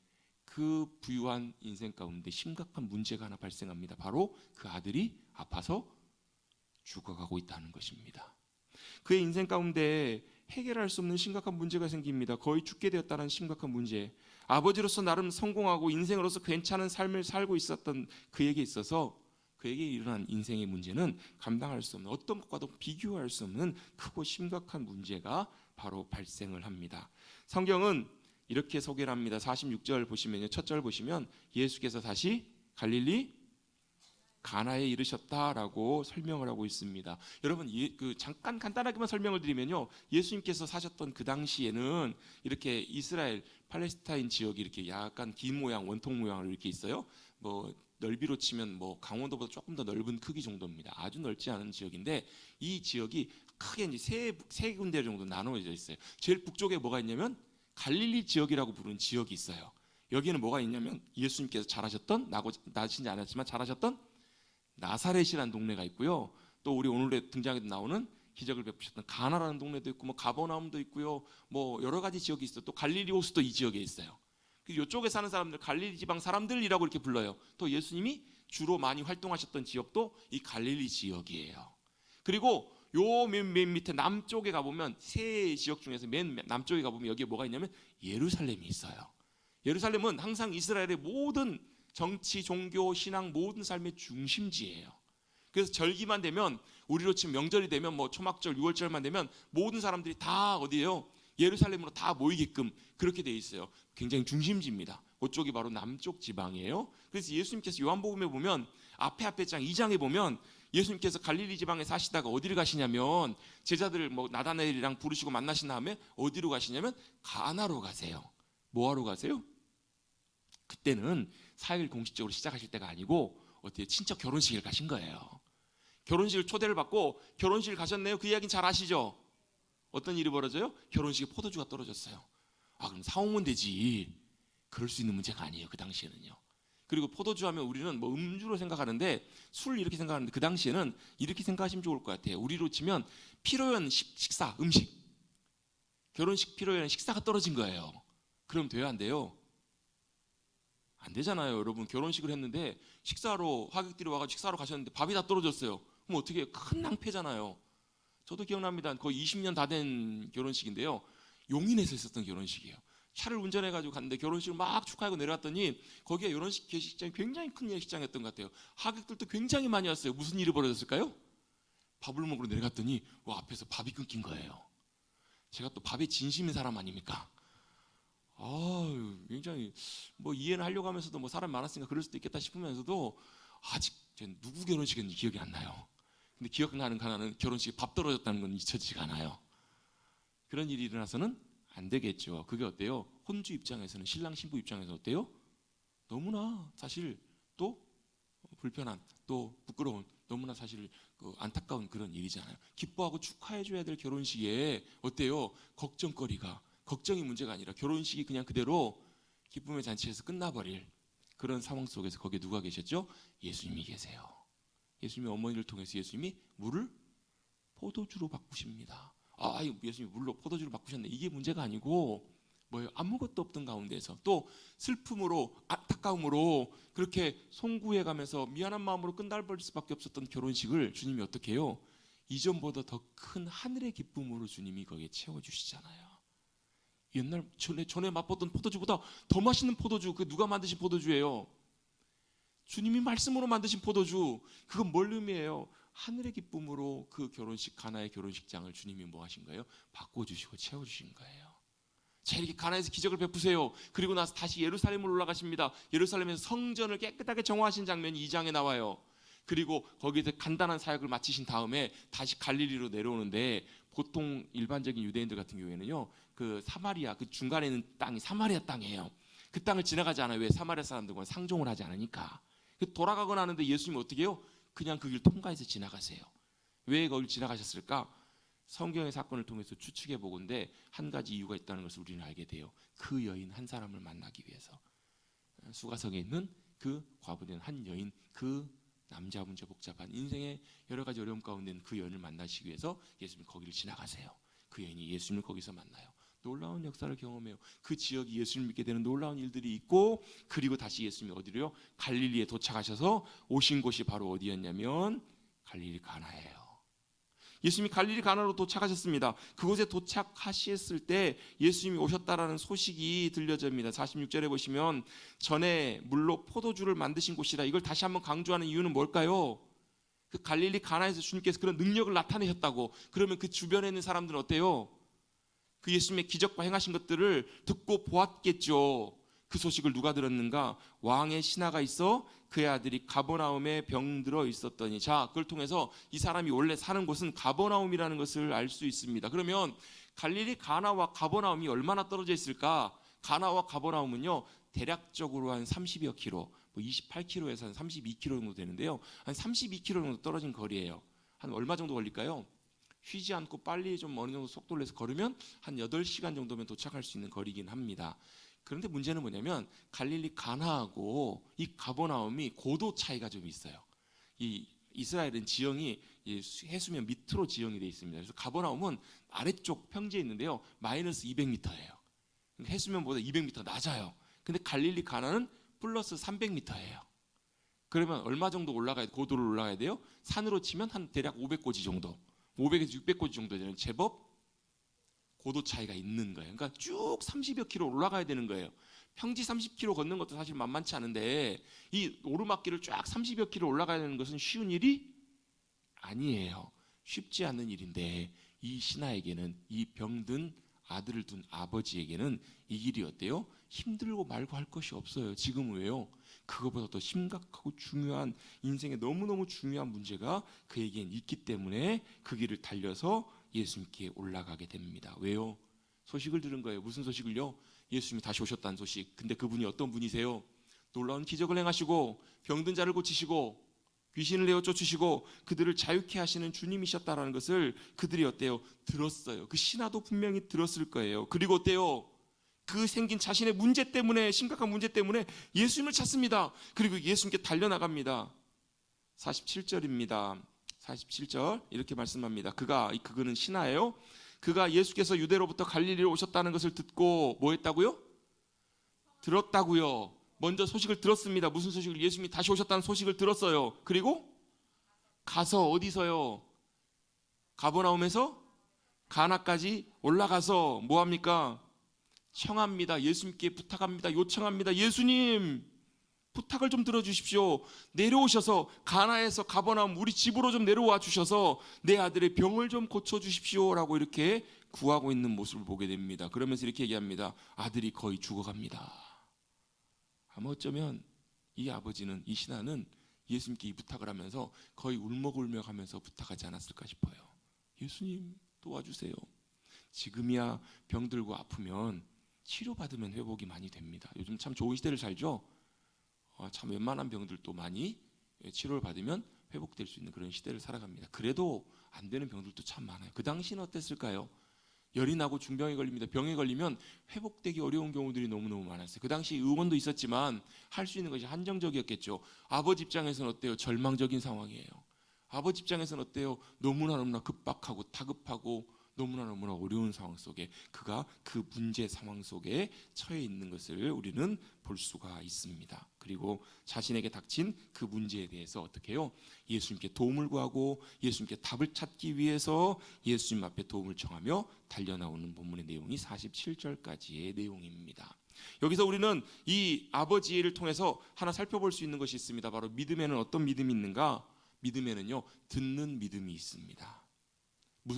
그 부유한 인생 가운데 심각한 문제가 하나 발생합니다. 바로 그 아들이 아파서 죽어가고 있다는 것입니다. 그의 인생 가운데 해결할 수 없는 심각한 문제가 생깁니다. 거의 죽게 되었다는 심각한 문제. 아버지로서 나름 성공하고 인생으로서 괜찮은 삶을 살고 있었던 그에게 있어서 그에게 일어난 인생의 문제는 감당할 수 없는, 어떤 것과도 비교할 수 없는 크고 심각한 문제가 바로 발생을 합니다. 성경은 이렇게 소개를 합니다. 46절 보시면요, 첫 절 보시면 예수께서 다시 갈릴리 가나에 이르셨다라고 설명을 하고 있습니다. 여러분, 잠깐 간단하게만 설명을 드리면요, 예수님께서 사셨던 그 당시에는 이렇게 이스라엘 팔레스타인 지역이 이렇게 약간 긴 모양, 원통 모양으로 이렇게 있어요. 뭐 넓이로 치면 뭐 강원도보다 조금 더 넓은 크기 정도입니다. 아주 넓지 않은 지역인데 이 지역이 크게 이제 세 군데 정도 나누어져 있어요. 제일 북쪽에 뭐가 있냐면 갈릴리 지역이라고 부르는 지역이 있어요. 여기는 뭐가 있냐면 예수님께서 자라셨던, 나시지 않았지만 자라셨던 나사렛이라는 동네가 있고요. 또 우리 오늘의 등장에도 나오는 기적을 베푸셨던 가나라는 동네도 있고, 뭐 가버나움도 있고요. 뭐 여러 가지 지역이 있어요. 또 갈릴리 호수도 이 지역에 있어요. 이쪽에 사는 사람들 갈릴리 지방 사람들이라고 이렇게 불러요. 또 예수님이 주로 많이 활동하셨던 지역도 이 갈릴리 지역이에요. 그리고 요 맨 밑에 남쪽에 가보면 세 지역 중에서 맨 남쪽에 가보면 여기에 뭐가 있냐면 예루살렘이 있어요. 예루살렘은 항상 이스라엘의 모든 정치, 종교, 신앙 모든 삶의 중심지예요. 그래서 절기만 되면, 우리로 치면 명절이 되면 뭐 초막절, 6월절만 되면 모든 사람들이 다 어디예요? 예루살렘으로 다 모이게끔 그렇게 돼 있어요. 굉장히 중심지입니다. 그쪽이 바로 남쪽 지방이에요. 그래서 예수님께서 요한복음에 보면 앞에 장 2장에 보면 예수님께서 갈릴리 지방에 사시다가 어디를 가시냐면, 제자들을 뭐 나다나엘이랑 부르시고 만나신 다음에 어디로 가시냐면 가나로 가세요. 뭐하러 가세요? 그때는 사역을 공식적으로 시작하실 때가 아니고 어떻게 친척 결혼식을 가신 거예요. 결혼식을 초대를 받고 결혼식을 가셨네요. 그 이야기는 잘 아시죠? 어떤 일이 벌어져요? 결혼식에 포도주가 떨어졌어요. 그럼 사오면 되지. 그럴 수 있는 문제가 아니에요, 그 당시에는요. 그리고 포도주 하면 우리는 뭐 음주로 생각하는데, 술 이렇게 생각하는데, 그 당시에는 이렇게 생각하시면 좋을 것 같아요. 우리로 치면 피로연 식사, 음식. 결혼식 피로연 식사가 떨어진 거예요. 그럼 돼요, 안 돼요? 안 되잖아요. 여러분, 결혼식을 했는데 식사로 하객들이 와가지고 식사로 가셨는데 밥이 다 떨어졌어요. 그럼 어떻게 해요? 큰 낭패잖아요. 저도 기억납니다. 거의 20년 다 된 결혼식인데요, 용인에서 있었던 결혼식이에요. 차를 운전해가지고 갔는데 결혼식을 막 축하하고 내려왔더니 거기에 결혼식 예식장이 굉장히 큰 예식장이었던 것 같아요. 하객들도 굉장히 많이 왔어요. 무슨 일이 벌어졌을까요? 밥을 먹으러 내려갔더니 앞에서 밥이 끊긴 거예요. 제가 또 밥에 진심인 사람 아닙니까? 굉장히 뭐 이해는 하려고 하면서도 뭐 사람 많았으니까 그럴 수도 있겠다 싶으면서도 아직 누구 결혼식인지 기억이 안 나요. 근데 기억나는 하나는 결혼식에 밥 떨어졌다는 건 잊혀지지가 않아요. 그런 일이 일어나서는 안 되겠죠. 그게 어때요? 혼주 입장에서는, 신랑 신부 입장에서 어때요? 너무나 사실 또 불편한, 또 부끄러운, 너무나 사실 안타까운 그런 일이잖아요. 기뻐하고 축하해줘야 될 결혼식에 어때요? 걱정이 문제가 아니라 결혼식이 그냥 그대로 기쁨의 잔치에서 끝나버릴 그런 상황 속에서 거기에 누가 계셨죠? 예수님이 계세요. 예수님이 어머니를 통해서 예수님이 물을 포도주로 바꾸십니다. 예수님이 물로 포도주로 바꾸셨네. 이게 문제가 아니고 뭐예요? 아무것도 없던 가운데서 또 슬픔으로, 안타까움으로 그렇게 송구해가면서 미안한 마음으로 끝날버릴 수밖에 없었던 결혼식을 주님이 어떻게 해요? 이전보다 더 큰 하늘의 기쁨으로 주님이 거기에 채워주시잖아요. 옛날 전에 맛봤던 포도주보다 더 맛있는 포도주, 그 누가 만드신 포도주예요? 주님이 말씀으로 만드신 포도주. 그건 뭘 의미해요? 하늘의 기쁨으로 그 결혼식, 가나의 결혼식장을 주님이 뭐 하신 거예요? 바꿔주시고 채워주신 거예요. 자, 이렇게 가나에서 기적을 베푸세요. 그리고 나서 다시 예루살렘으로 올라가십니다. 예루살렘에서 성전을 깨끗하게 정화하신 장면이 2장에 나와요. 그리고 거기서 간단한 사역을 마치신 다음에 다시 갈릴리로 내려오는데, 보통 일반적인 유대인들 같은 경우에는요, 그 사마리아, 그 중간에 있는 땅이 사마리아 땅이에요. 그 땅을 지나가지 않아요. 왜? 사마리아 사람들과 상종을 하지 않으니까. 돌아가거나 하는데 예수님이 어떻게 해요? 그냥 그 길 통과해서 지나가세요. 왜 거길 지나가셨을까? 성경의 사건을 통해서 추측해 보건대 한 가지 이유가 있다는 것을 우리는 알게 돼요. 그 여인 한 사람을 만나기 위해서. 수가성에 있는 그 과부된 한 여인, 그 남자 문제 복잡한 인생의 여러 가지 어려움 가운데 있는 그 여인을 만나시기 위해서 예수님이 거기를 지나가세요. 그 여인이 예수님을 거기서 만나요. 놀라운 역사를 경험해요. 그 지역이 예수님을 믿게 되는 놀라운 일들이 있고, 그리고 다시 예수님이 어디로요? 갈릴리에 도착하셔서 오신 곳이 바로 어디였냐면 갈릴리 가나예요. 예수님이 갈릴리 가나로 도착하셨습니다. 그곳에 도착하셨을 때 예수님이 오셨다라는 소식이 들려집니다. 46절에 보시면 전에 물로 포도주를 만드신 곳이라. 이걸 다시 한번 강조하는 이유는 뭘까요? 그 갈릴리 가나에서 주님께서 그런 능력을 나타내셨다고. 그러면 그 주변에 있는 사람들은 어때요? 그 예수님의 기적과 행하신 것들을 듣고 보았겠죠. 그 소식을 누가 들었는가? 왕의 신하가 있어 그의 아들이 가버나움에 병들어 있었더니. 자, 그걸 통해서 이 사람이 원래 사는 곳은 가버나움이라는 것을 알 수 있습니다. 그러면 갈릴리 가나와 가버나움이 얼마나 떨어져 있을까? 가나와 가버나움은요, 대략적으로 한 30여 킬로, 28km에서 한 32km 정도 되는데요, 한 32km 정도 떨어진 거리예요. 한 얼마 정도 걸릴까요? 쉬지 않고 빨리 좀 어느 정도 속도를 내서 걸으면 한 8시간 정도면 도착할 수 있는 거리긴 합니다. 그런데 문제는 뭐냐면 갈릴리 가나하고 이 가버나움이 고도 차이가 좀 있어요. 이 이스라엘은 지형이 해수면 밑으로 지형이 되어 있습니다. 그래서 가버나움은 아래쪽 평지에 있는데요, 마이너스 200m예요. 해수면보다 200m 낮아요. 근데 갈릴리 가나는 플러스 300m예요. 그러면 얼마 정도 올라가야, 고도를 올라가야 돼요? 산으로 치면 한 대략 500고지 정도, 500에서 600고지 정도 되는 제법 고도 차이가 있는 거예요. 그러니까 쭉 30여 킬로 올라가야 되는 거예요. 평지 30km 걷는 것도 사실 만만치 않은데 이 오르막길을 쫙 30여 킬로 올라가야 되는 것은 쉬운 일이 아니에요. 쉽지 않은 일인데 이 신하에게는, 이 병든 아들을 둔 아버지에게는 이 길이 어때요? 힘들고 말고 할 것이 없어요. 지금은 왜요? 그거보다 더 심각하고 중요한, 인생에 너무너무 중요한 문제가 그에겐 있기 때문에 그 길을 달려서 예수님께 올라가게 됩니다. 왜요? 소식을 들은 거예요. 무슨 소식을요? 예수님이 다시 오셨다는 소식. 근데 그분이 어떤 분이세요? 놀라운 기적을 행하시고 병든 자를 고치시고 귀신을 내어 쫓으시고 그들을 자유케 하시는 주님이셨다라는 것을 그들이 어때요? 들었어요. 그 신하도 분명히 들었을 거예요. 그리고 어때요? 그 생긴 자신의 문제 때문에, 심각한 문제 때문에 예수님을 찾습니다. 그리고 예수님께 달려나갑니다. 47절입니다. 47절 이렇게 말씀합니다. 그는 신하예요. 그가 예수께서 유대로부터 갈릴리로 오셨다는 것을 듣고 뭐 했다고요? 들었다고요. 먼저 소식을 들었습니다. 무슨 소식을? 예수님이 다시 오셨다는 소식을 들었어요. 그리고 가서 어디서요? 가버나움에서 가나까지 올라가서 뭐 합니까? 청합니다. 예수님께 부탁합니다. 요청합니다. 예수님, 부탁을 좀 들어주십시오. 내려오셔서 가나에서 가버나움 우리 집으로 좀 내려와 주셔서 내 아들의 병을 좀 고쳐주십시오 라고 이렇게 구하고 있는 모습을 보게 됩니다. 그러면서 이렇게 얘기합니다. 아들이 거의 죽어갑니다. 아마 어쩌면 이 아버지는, 이 신하는 예수님께 이 부탁을 하면서 거의 울먹울먹 하면서 부탁하지 않았을까 싶어요. 예수님, 도와주세요. 지금이야 병들고 아프면 치료받으면 회복이 많이 됩니다. 요즘 참 좋은 시대를 살죠. 참 웬만한 병들도 많이 치료를 받으면 회복될 수 있는 그런 시대를 살아갑니다. 그래도 안 되는 병들도 참 많아요. 그 당시는 어땠을까요? 열이 나고 중병에 걸립니다. 병에 걸리면 회복되기 어려운 경우들이 너무너무 많았어요. 그 당시 의원도 있었지만 할 수 있는 것이 한정적이었겠죠. 아버지 입장에서는 어때요? 절망적인 상황이에요. 아버지 입장에서는 어때요? 너무나 급박하고 다급하고 너무나 어려운 상황 속에 그가 그 문제 상황 속에 처해 있는 것을 우리는 볼 수가 있습니다. 그리고 자신에게 닥친 그 문제에 대해서 어떻게 해요? 예수님께 도움을 구하고 예수님께 답을 찾기 위해서 예수님 앞에 도움을 청하며 달려나오는 본문의 내용이 47절까지의 내용입니다. 여기서 우리는 이 아버지를 통해서 하나 살펴볼 수 있는 것이 있습니다. 바로 믿음에는 어떤 믿음이 있는가? 믿음에는요, 듣는 믿음이 있습니다.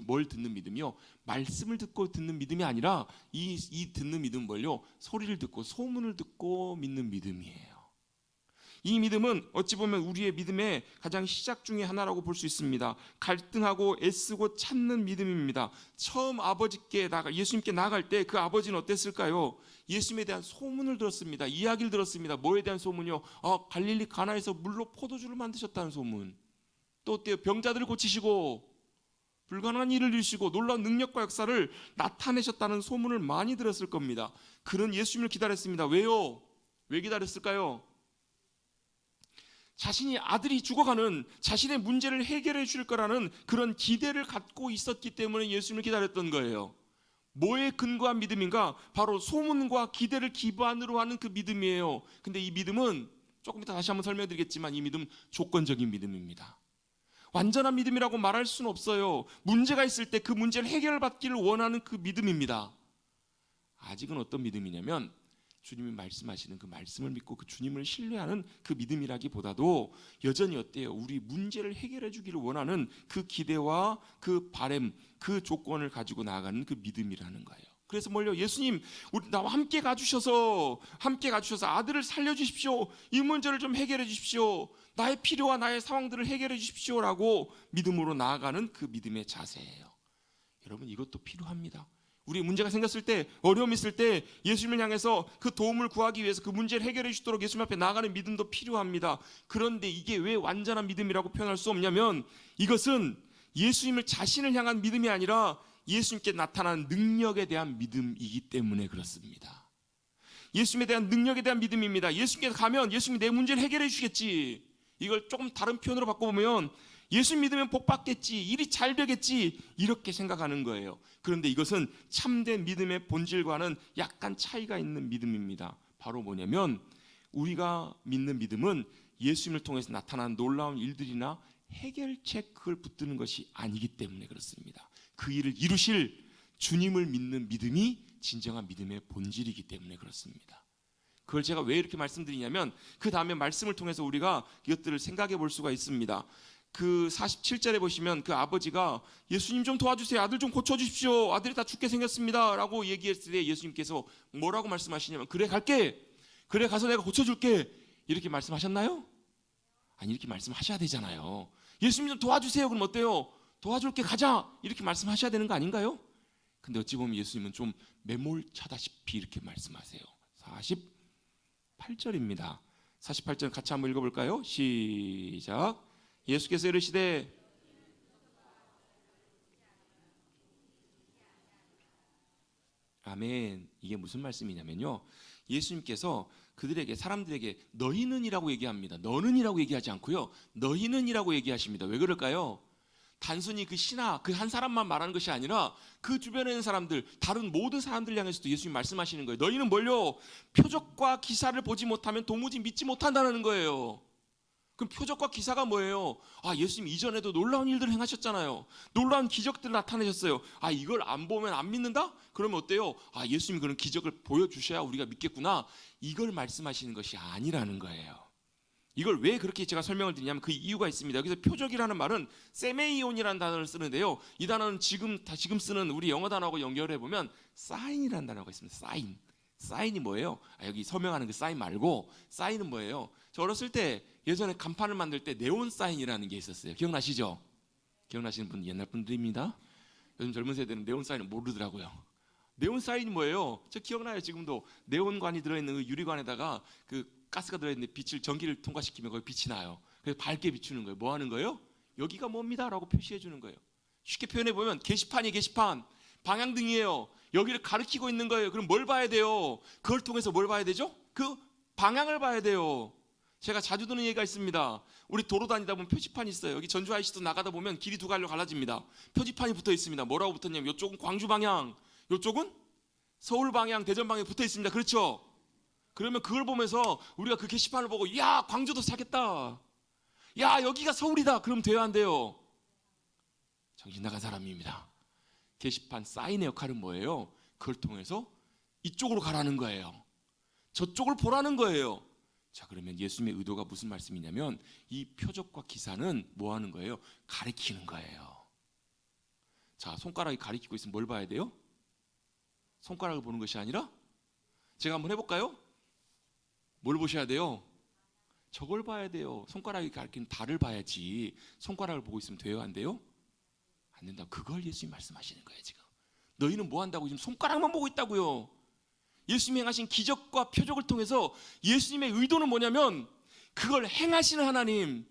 뭘 듣는 믿음이요? 말씀을 듣고 듣는 믿음이 아니라 이 듣는 믿음은 뭘요? 소리를 듣고 소문을 듣고 믿는 믿음이에요. 이 믿음은 어찌 보면 우리의 믿음의 가장 시작 중에 하나라고 볼 수 있습니다. 갈등하고 애쓰고 찾는 믿음입니다. 처음 아버지께 예수님께 나아갈 때 그 아버지는 어땠을까요? 예수님에 대한 소문을 들었습니다. 이야기를 들었습니다. 뭐에 대한 소문이요? 갈릴리 가나에서 물로 포도주를 만드셨다는 소문. 또 어때요? 병자들을 고치시고 불가능한 일을 이루시고 놀라운 능력과 역사를 나타내셨다는 소문을 많이 들었을 겁니다. 그는 예수님을 기다렸습니다. 왜요? 왜 기다렸을까요? 자신이 아들이 죽어가는, 자신의 문제를 해결해 줄 거라는 그런 기대를 갖고 있었기 때문에 예수님을 기다렸던 거예요. 뭐에 근거한 믿음인가? 바로 소문과 기대를 기반으로 하는 그 믿음이에요. 근데 이 믿음은 조금 이따 다시 한번 설명드리겠지만 이 믿음 조건적인 믿음입니다. 완전한 믿음이라고 말할 수는 없어요. 문제가 있을 때 그 문제를 해결받기를 원하는 그 믿음입니다. 아직은 어떤 믿음이냐면 주님이 말씀하시는 그 말씀을 믿고 그 주님을 신뢰하는 그 믿음이라기보다도 여전히 어때요? 우리 문제를 해결해 주기를 원하는 그 기대와 그 바람, 그 조건을 가지고 나아가는 그 믿음이라는 거예요. 그래서 뭘요? 예수님, 우리 나와 함께 가주셔서 아들을 살려주십시오. 이 문제를 좀 해결해 주십시오. 나의 필요와 나의 상황들을 해결해 주십시오라고 믿음으로 나아가는 그 믿음의 자세예요. 여러분, 이것도 필요합니다. 우리 문제가 생겼을 때, 어려움이 있을 때 예수님을 향해서 그 도움을 구하기 위해서 그 문제를 해결해 주시도록 예수님 앞에 나아가는 믿음도 필요합니다. 그런데 이게 왜 완전한 믿음이라고 표현할 수 없냐면, 이것은 예수님을 자신을 향한 믿음이 아니라 예수님께 나타난 능력에 대한 믿음이기 때문에 그렇습니다. 예수님에 대한 능력에 대한 믿음입니다. 예수님께 가면 예수님이 내 문제를 해결해 주시겠지. 이걸 조금 다른 표현으로 바꿔보면 예수 믿으면 복 받겠지, 일이 잘 되겠지, 이렇게 생각하는 거예요. 그런데 이것은 참된 믿음의 본질과는 약간 차이가 있는 믿음입니다. 바로 뭐냐면 우리가 믿는 믿음은 예수님을 통해서 나타난 놀라운 일들이나 해결책 그걸 붙드는 것이 아니기 때문에 그렇습니다. 그 일을 이루실 주님을 믿는 믿음이 진정한 믿음의 본질이기 때문에 그렇습니다. 그걸 제가 왜 이렇게 말씀드리냐면 그 다음에 말씀을 통해서 우리가 이것들을 생각해 볼 수가 있습니다. 그 47절에 보시면 그 아버지가 예수님 좀 도와주세요. 아들 좀 고쳐주십시오. 아들이 다 죽게 생겼습니다 라고 얘기했을 때 예수님께서 뭐라고 말씀하시냐면 그래 갈게. 그래 가서 내가 고쳐줄게. 이렇게 말씀하셨나요? 아니 이렇게 말씀하셔야 되잖아요. 예수님 좀 도와주세요. 그럼 어때요? 도와줄게 가자. 이렇게 말씀하셔야 되는 거 아닌가요? 근데 어찌 보면 예수님은 좀 매몰차다시피 이렇게 말씀하세요. 48절입니다. 48절 같이 한번 읽어볼까요? 시작. 예수께서 이르시되 아멘. 이게 무슨 말씀이냐면요, 예수님께서 그들에게 사람들에게 너희는이라고 얘기합니다. 너는이라고 얘기하지 않고요, 너희는이라고 얘기하십니다. 왜 그럴까요? 단순히 그 신하 그 한 사람만 말하는 것이 아니라 그 주변에 있는 사람들, 다른 모든 사람들 향해서도 예수님 말씀하시는 거예요. 너희는 뭘요? 표적과 기사를 보지 못하면 도무지 믿지 못한다는 거예요. 그럼 표적과 기사가 뭐예요? 아, 예수님 이전에도 놀라운 일들을 행하셨잖아요. 놀라운 기적들을 나타내셨어요. 아, 이걸 안 보면 안 믿는다? 그러면 어때요? 아, 예수님이 그런 기적을 보여주셔야 우리가 믿겠구나. 이걸 말씀하시는 것이 아니라는 거예요. 이걸 왜 그렇게 제가 설명을 드리냐면 그 이유가 있습니다. 여기서 표적이라는 말은 세메이온이라는 단어를 쓰는데요, 이 단어는 지금 쓰는 우리 영어 단어하고 연결해 보면 사인이라는 단어가 있습니다. 사인이 뭐예요? 여기 서명하는 그 사인 말고 사인은 뭐예요? 저 어렸을 때 예전에 간판을 만들 때 네온 사인이라는 게 있었어요. 기억나시죠? 기억나시는 분 옛날 분들입니다. 요즘 젊은 세대는 네온 사인을 모르더라고요. 네온 사인이 뭐예요? 저 기억나요. 지금도 네온관이 들어있는 그 유리관에다가 그 가스가 들어있는데 전기를 통과시키면 거기 빛이 나요. 그래서 밝게 비추는 거예요. 뭐 하는 거예요? 여기가 뭡니다 라고 표시해 주는 거예요. 쉽게 표현해 보면 게시판, 방향등이에요. 여기를 가리키고 있는 거예요. 그럼 뭘 봐야 돼요? 그걸 통해서 뭘 봐야 되죠? 그 방향을 봐야 돼요. 제가 자주 듣는 얘기가 있습니다. 우리 도로 다니다 보면 표지판이 있어요. 여기 전주 IC도 나가다 보면 길이 두 갈로 갈라집니다. 표지판이 붙어 있습니다. 뭐라고 붙었냐면 이쪽은 광주 방향, 이쪽은 서울 방향, 대전 방향 붙어 있습니다. 그렇죠? 그러면 그걸 보면서 우리가 그 게시판을 보고 야, 광주 도착했다. 야, 여기가 서울이다. 그럼 돼요, 안 돼요? 정신 나간 사람입니다. 게시판 사인의 역할은 뭐예요? 그걸 통해서 이쪽으로 가라는 거예요. 저쪽을 보라는 거예요. 자, 그러면 예수님의 의도가 무슨 말씀이냐면 이 표적과 기사는 뭐 하는 거예요? 가리키는 거예요. 자, 손가락이 가리키고 있으면 뭘 봐야 돼요? 손가락을 보는 것이 아니라 제가 한번 해볼까요? 뭘 보셔야 돼요? 저걸 봐야 돼요. 손가락이 가리키는 달을 봐야지 손가락을 보고 있으면 돼요, 안 돼요? 안 된다고. 그걸 예수님이 말씀하시는 거예요. 지금 너희는 뭐 한다고 지금 손가락만 보고 있다고요. 예수님이 행하신 기적과 표적을 통해서 예수님의 의도는 뭐냐면 그걸 행하시는 하나님,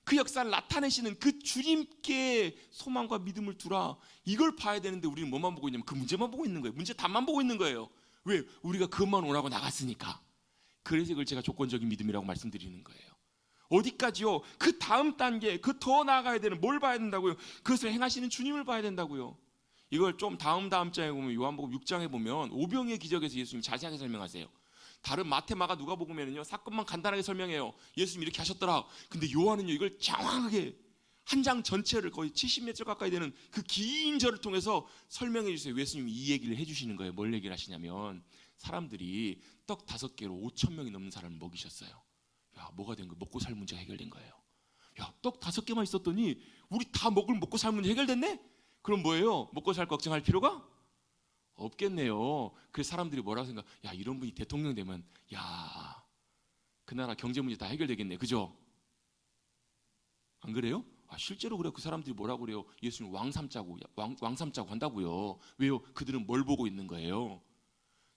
그 역사를 나타내시는 그 주님께 소망과 믿음을 두라. 이걸 봐야 되는데 우리는 뭐만 보고 있냐면 그 문제만 보고 있는 거예요. 문제 답만 보고 있는 거예요. 왜? 우리가 그것만 오라고 나갔으니까. 그래서 이걸 제가 조건적인 믿음이라고 말씀드리는 거예요. 어디까지요? 그 다음 단계, 그 더 나아가야 되는 뭘 봐야 된다고요? 그것을 행하시는 주님을 봐야 된다고요. 이걸 좀 다음 장에 보면 요한복음 6장에 보면 오병이의 기적에서 예수님이 자세하게 설명하세요. 다른 마태, 마가, 누가복음에는요 사건만 간단하게 설명해요. 예수님이 이렇게 하셨더라. 근데 요한은요 이걸 장황하게 한 장 전체를 거의 70m 가까이 되는 그 긴 절을 통해서 설명해 주세요. 예수님이 이 얘기를 해주시는 거예요. 뭘 얘기를 하시냐면 사람들이 떡 5개로 5천 명이 넘는 사람을 먹이셨어요. 야, 뭐가 된 거예요? 먹고 살 문제가 해결된 거예요. 야, 떡 5개만 있었더니 우리 다 먹고 살 문제 해결됐네? 그럼 뭐예요? 먹고 살 걱정할 필요가 없겠네요. 그래서 사람들이 뭐라고 생각? 야, 이런 분이 대통령 되면 야, 그 나라 경제 문제 다 해결되겠네. 그죠? 안 그래요? 실제로 그래요. 그 사람들이 뭐라고 그래요? 예수님 왕 삼자고 한다고요. 왜요? 그들은 뭘 보고 있는 거예요?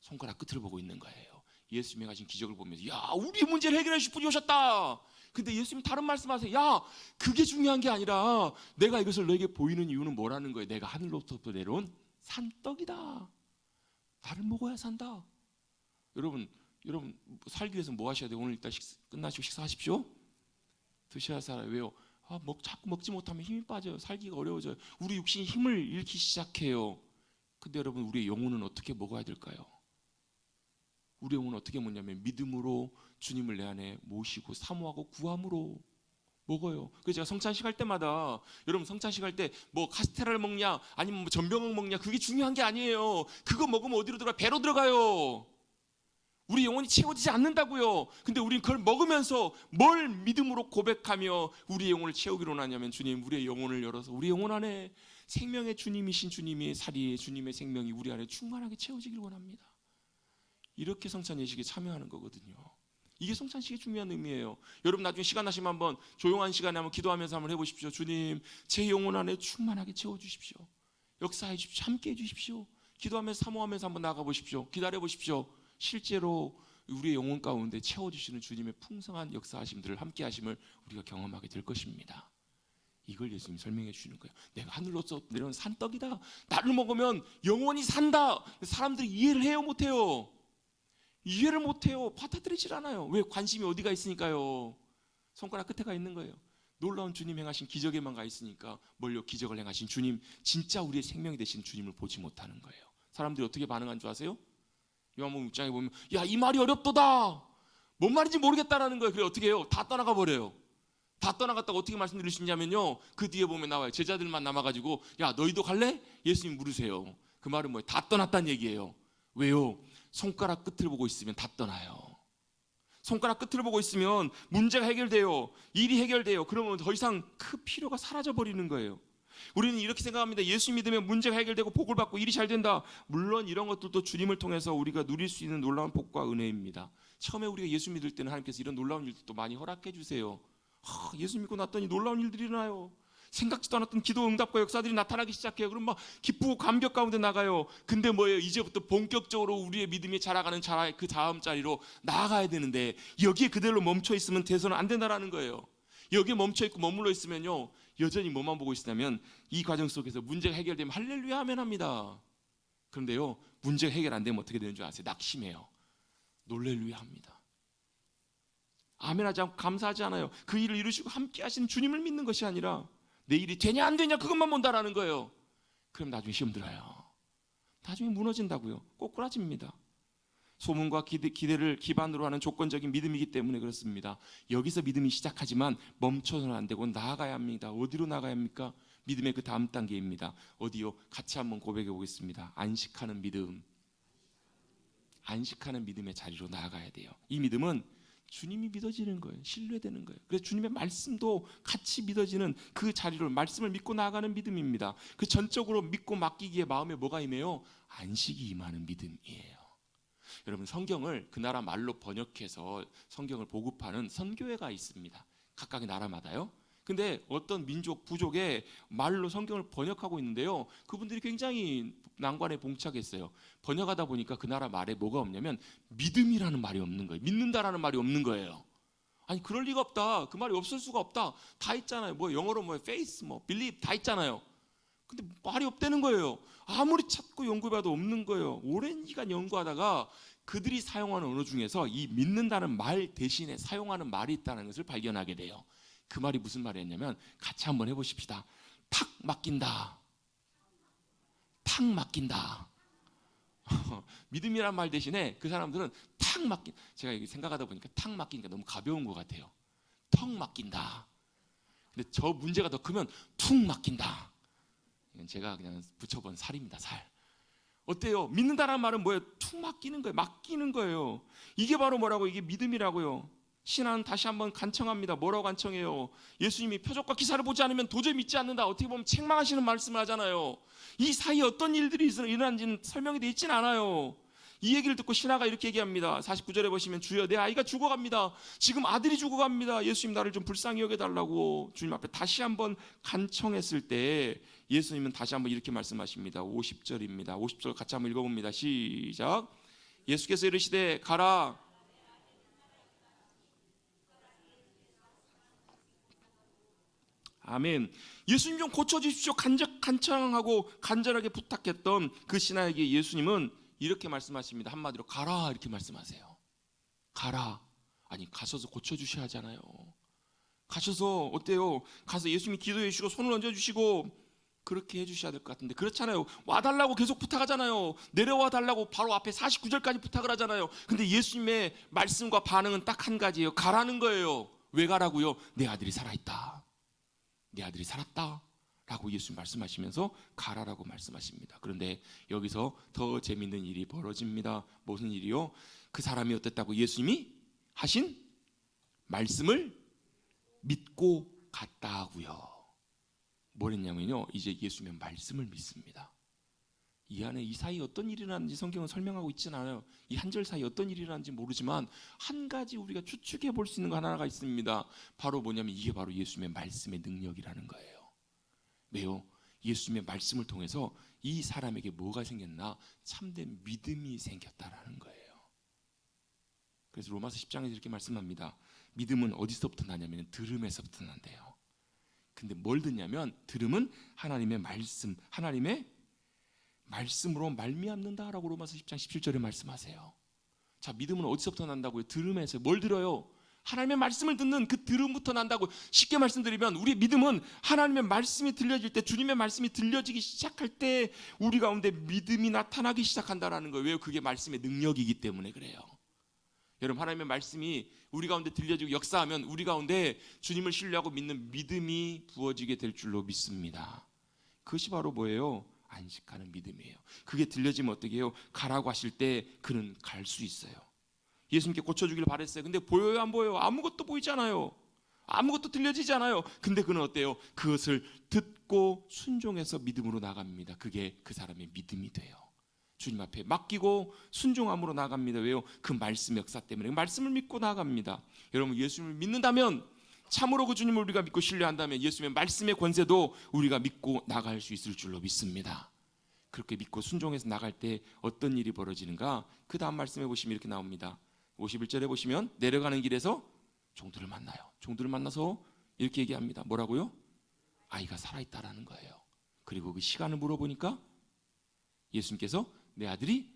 손가락 끝을 보고 있는 거예요. 예수님이 하신 기적을 보면서 야, 우리 문제를 해결해 주실 분이 오셨다. 근데 예수님 다른 말씀하세요. 야, 그게 중요한 게 아니라 내가 이것을 너에게 보이는 이유는 뭐라는 거예요? 내가 하늘로부터 내려온 산떡이다. 나를 먹어야 산다. 여러분 살기 위해서 뭐 하셔야 돼요? 오늘 일단 끝나시고 식사하십시오. 드셔야 살아요. 왜요? 자꾸 먹지 못하면 힘이 빠져요. 살기가 어려워져요. 우리 육신이 힘을 잃기 시작해요. 근데 여러분, 우리의 영혼은 어떻게 먹어야 될까요? 우리 영혼은 어떻게 먹냐면 믿음으로 주님을 내 안에 모시고 사모하고 구함으로 먹어요. 그래서 제가 성찬식 할 때마다 여러분 성찬식 할 때 뭐 카스테라를 먹냐 아니면 뭐 전병을 먹냐 그게 중요한 게 아니에요. 그거 먹으면 어디로 들어가? 배로 들어가요. 우리 영혼이 채워지지 않는다고요. 근데 우리는 그걸 먹으면서 뭘 믿음으로 고백하며 우리 영혼을 채우기로 하냐면 주님, 우리의 영혼을 열어서 우리 영혼 안에 생명의 주님이신 주님의 살이, 주님의 생명이 우리 안에 충만하게 채워지길 원합니다. 이렇게 성찬 예식에 참여하는 거거든요. 이게 성찬식의 중요한 의미예요. 여러분 나중에 시간 나시면 한번 조용한 시간에 한번 기도하면서 한번 해보십시오. 주님, 제 영혼 안에 충만하게 채워주십시오. 역사해 주십시오. 함께 해주십시오. 기도하면서 사모하면서 한번 나가보십시오. 기다려보십시오. 실제로 우리의 영혼 가운데 채워주시는 주님의 풍성한 역사하심들을 함께 하심을 우리가 경험하게 될 것입니다. 이걸 예수님이 설명해 주시는 거예요. 내가 하늘로서 내려온 산떡이다. 나를 먹으면 영원히 산다. 사람들이 이해를 해요, 못해요? 이해를 못해요. 받아들이질 않아요. 왜? 관심이 어디가 있으니까요. 손가락 끝에 가 있는 거예요. 놀라운 주님 행하신 기적에만 가 있으니까 뭘요? 기적을 행하신 주님, 진짜 우리의 생명이 되신 주님을 보지 못하는 거예요. 사람들이 어떻게 반응한 줄 아세요? 요한복음 6장에 보면 야, 이 말이 어렵도다. 뭔 말인지 모르겠다라는 거예요. 그래 어떻게 해요? 다 떠나가 버려요. 다 떠나갔다가 어떻게 말씀드리시냐면요, 그 뒤에 보면 나와요. 제자들만 남아가지고 야, 너희도 갈래? 예수님 물으세요. 그 말은 뭐예요? 다 떠났다는 얘기예요. 왜요? 손가락 끝을 보고 있으면 다 떠나요. 손가락 끝을 보고 있으면 문제가 해결돼요. 일이 해결돼요. 그러면 더 이상 그 필요가 사라져 버리는 거예요. 우리는 이렇게 생각합니다. 예수 믿으면 문제가 해결되고 복을 받고 일이 잘 된다. 물론 이런 것들도 주님을 통해서 우리가 누릴 수 있는 놀라운 복과 은혜입니다. 처음에 우리가 예수 믿을 때는 하나님께서 이런 놀라운 일들도 많이 허락해 주세요. 예수 믿고 났더니 놀라운 일들이 일어나요. 생각지도 않았던 기도 응답과 역사들이 나타나기 시작해요. 그럼 막 기쁘고 감격 가운데 나가요. 근데 뭐예요? 이제부터 본격적으로 우리의 믿음이 자라가는 그 다음 자리로 나아가야 되는데 여기에 그대로 멈춰 있으면 돼서는 안 된다라는 거예요. 여기에 멈춰 있고 머물러 있으면요, 여전히 뭐만 보고 있으냐면 이 과정 속에서 문제가 해결되면 할렐루야 하면 합니다. 그런데요, 문제가 해결 안 되면 어떻게 되는 줄 아세요? 낙심해요. 놀렐루야 합니다. 아멘하지 않고 감사하지 않아요. 그 일을 이루시고 함께 하시는 주님을 믿는 것이 아니라 내 일이 되냐 안 되냐 그것만 본다라는 거예요. 그럼 나중에 시험 들어요. 나중에 무너진다고요. 꼬꾸라집니다. 소문과 기대를 기반으로 하는 조건적인 믿음이기 때문에 그렇습니다. 여기서 믿음이 시작하지만 멈춰서는 안 되고 나아가야 합니다. 어디로 나가야 합니까? 믿음의 그 다음 단계입니다. 어디요? 같이 한번 고백해 보겠습니다. 안식하는 믿음. 안식하는 믿음의 자리로 나아가야 돼요. 이 믿음은 주님이 믿어지는 거예요. 신뢰되는 거예요. 그래서 주님의 말씀도 같이 믿어지는 그 자리로 말씀을 믿고 나아가는 믿음입니다. 그 전적으로 믿고 맡기기에 마음에 뭐가 임해요? 안식이 임하는 믿음이에요. 여러분, 성경을 그 나라 말로 번역해서 성경을 보급하는 선교회가 있습니다. 각각의 나라마다요. 근데 어떤 민족, 부족의 말로 성경을 번역하고 있는데요, 그분들이 굉장히 난관에 봉착했어요. 번역하다 보니까 그 나라 말에 뭐가 없냐면 믿음이라는 말이 없는 거예요. 믿는다라는 말이 없는 거예요. 아니, 그럴 리가 없다. 그 말이 없을 수가 없다. 다 있잖아요. 뭐 영어로 뭐 faith, 뭐 believe 다 있잖아요. 근데 말이 없다는 거예요. 아무리 찾고 연구해봐도 없는 거예요. 오랜 기간 연구하다가 그들이 사용하는 언어 중에서 이 믿는다는 말 대신에 사용하는 말이 있다는 것을 발견하게 돼요. 그 말이 무슨 말이었냐면, 같이 한번 해보십시다. 탁 맡긴다. 탁 맡긴다. 믿음이란 말 대신에 그 사람들은 탁 맡긴, 제가 생각하다 보니까 탁 맡기니까 너무 가벼운 것 같아요. 턱 맡긴다. 근데 저 문제가 더 크면 툭 막힌다. 이건 제가 그냥 붙여본 살입니다. 살. 어때요? 믿는다라는 말은 뭐예요? 툭 막히는 거예요. 맡기는 거예요. 이게 바로 뭐라고? 이게 믿음이라고요. 신앙은 다시 한번 간청합니다. 뭐라고 간청해요? 예수님이 표적과 기사를 보지 않으면 도저히 믿지 않는다. 어떻게 보면 책망하시는 말씀을 하잖아요. 이 사이에 어떤 일들이 일어난지는 설명이 되어 있진 않아요. 이 얘기를 듣고 신하가 이렇게 얘기합니다. 49절에 보시면 주여 내 아이가 죽어갑니다. 지금 아들이 죽어갑니다. 예수님 나를 좀 불쌍히 여겨달라고 주님 앞에 다시 한번 간청했을 때 예수님은 다시 한번 이렇게 말씀하십니다. 50절입니다. 50절 같이 한번 읽어봅니다. 시작. 예수께서 이르시되 가라. 아멘. 예수님 좀 고쳐주십시오. 간청하고 간절하게 부탁했던 그 신하에게 예수님은 이렇게 말씀하십니다. 한마디로 가라 이렇게 말씀하세요. 가라. 아니 가셔서 고쳐주셔야 하잖아요. 가셔서 어때요? 가서 예수님이 기도해 주시고 손을 얹어주시고 그렇게 해주셔야 될 것 같은데 그렇잖아요. 와달라고 계속 부탁하잖아요. 내려와 달라고 바로 앞에 49절까지 부탁을 하잖아요. 근데 예수님의 말씀과 반응은 딱 한 가지예요. 가라는 거예요. 왜 가라고요? 내 아들이 살아있다. 내 아들이 살았다 라고 예수님 말씀하시면서 가라라고 말씀하십니다. 그런데 여기서 더 재밌는 일이 벌어집니다. 무슨 일이요? 그 사람이 어땠다고? 예수님이 하신 말씀을 믿고 갔다 하고요. 뭐랬냐면요, 이제 예수님의 말씀을 믿습니다. 이 안에 이 사이 어떤 일이 일어났는지 성경은 설명하고 있지는 않아요. 이 한 절 사이 어떤 일이 일어났는지 모르지만 한 가지 우리가 추측해 볼 수 있는 거 하나가 있습니다. 바로 뭐냐면 이게 바로 예수님의 말씀의 능력이라는 거예요. 왜요? 예수님의 말씀을 통해서 이 사람에게 뭐가 생겼나? 참된 믿음이 생겼다라는 거예요. 그래서 로마서 10장에서 이렇게 말씀합니다. 믿음은 어디서부터 나냐면 들음에서부터 난대요. 근데 뭘 듣냐면 들음은 하나님의 말씀, 하나님의 말씀으로 말미암는다라고 로마서 10장 17절에 말씀하세요. 자, 믿음은 어디서부터 난다고요? 들음에서. 뭘 들어요? 하나님의 말씀을 듣는 그 들음부터 난다고. 쉽게 말씀드리면 우리 믿음은 하나님의 말씀이 들려질 때, 주님의 말씀이 들려지기 시작할 때 우리 가운데 믿음이 나타나기 시작한다라는 거예요. 왜요? 그게 말씀의 능력이기 때문에 그래요. 여러분, 하나님의 말씀이 우리 가운데 들려지고 역사하면 우리 가운데 주님을 신뢰하고 믿는 믿음이 부어지게 될 줄로 믿습니다. 그것이 바로 뭐예요? 안식하는 믿음이에요. 그게 들려지면 어떻게 해요? 가라고 하실 때 그는 갈 수 있어요. 예수님께 고쳐주기를 바랬어요. 근데 보여요, 안 보여요? 아무것도 보이지 않아요. 아무것도 들려지지 않아요. 근데 그는 어때요? 그것을 듣고 순종해서 믿음으로 나갑니다. 그게 그 사람의 믿음이 돼요. 주님 앞에 맡기고 순종함으로 나갑니다. 왜요? 그 말씀 역사 때문에. 말씀을 믿고 나갑니다. 여러분, 예수님을 믿는다면, 참으로 그 주님을 우리가 믿고 신뢰한다면 예수님의 말씀의 권세도 우리가 믿고 나갈 수 있을 줄로 믿습니다. 그렇게 믿고 순종해서 나갈 때 어떤 일이 벌어지는가? 그 다음 말씀해 보시면 이렇게 나옵니다. 51절에 보시면 내려가는 길에서 종들을 만나요. 종들을 만나서 이렇게 얘기합니다. 뭐라고요? 아이가 살아있다라는 거예요. 그리고 그 시간을 물어보니까 예수님께서 내 아들이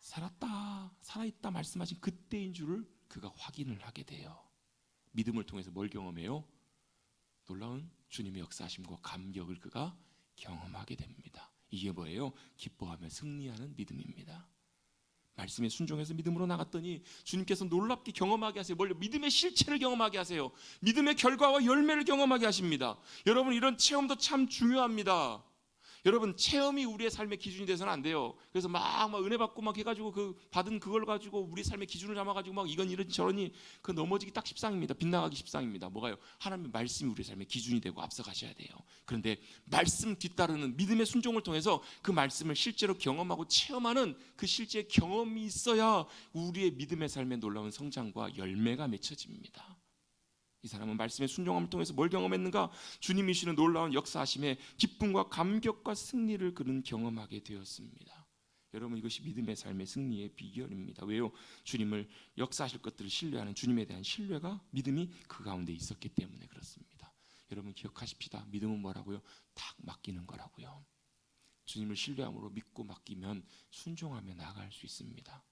살아있다 말씀하신 그때인 줄을 그가 확인을 하게 돼요. 믿음을 통해서 뭘 경험해요? 놀라운 주님의 역사하심과 감격을 그가 경험하게 됩니다. 이게 뭐예요? 기뻐하며 승리하는 믿음입니다. 말씀에 순종해서 믿음으로 나갔더니 주님께서 놀랍게 경험하게 하세요. 뭘? 믿음의 실체를 경험하게 하세요. 믿음의 결과와 열매를 경험하게 하십니다. 여러분, 이런 체험도 참 중요합니다. 여러분, 체험이 우리의 삶의 기준이 돼서는 안 돼요. 그래서 막 은혜 받고 막 해가지고 그 받은 그걸 가지고 우리 삶의 기준을 잡아가지고 막 이건 이러니 저러니 그 넘어지기 딱 십상입니다. 빗나가기 십상입니다. 뭐가요? 하나님의 말씀이 우리의 삶의 기준이 되고 앞서가셔야 돼요. 그런데 말씀 뒤따르는 믿음의 순종을 통해서 그 말씀을 실제로 경험하고 체험하는 그 실제 경험이 있어야 우리의 믿음의 삶의 놀라운 성장과 열매가 맺혀집니다. 이 사람은 말씀의 순종함을 통해서 뭘 경험했는가? 주님이 주시는 놀라운 역사하심에 기쁨과 감격과 승리를 그는 경험하게 되었습니다. 여러분, 이것이 믿음의 삶의 승리의 비결입니다. 왜요? 주님을 역사하실 것들을 신뢰하는 주님에 대한 신뢰가, 믿음이 그 가운데 있었기 때문에 그렇습니다. 여러분, 기억하십시다. 믿음은 뭐라고요? 딱 맡기는 거라고요. 주님을 신뢰함으로 믿고 맡기면 순종하며 나아갈 수 있습니다.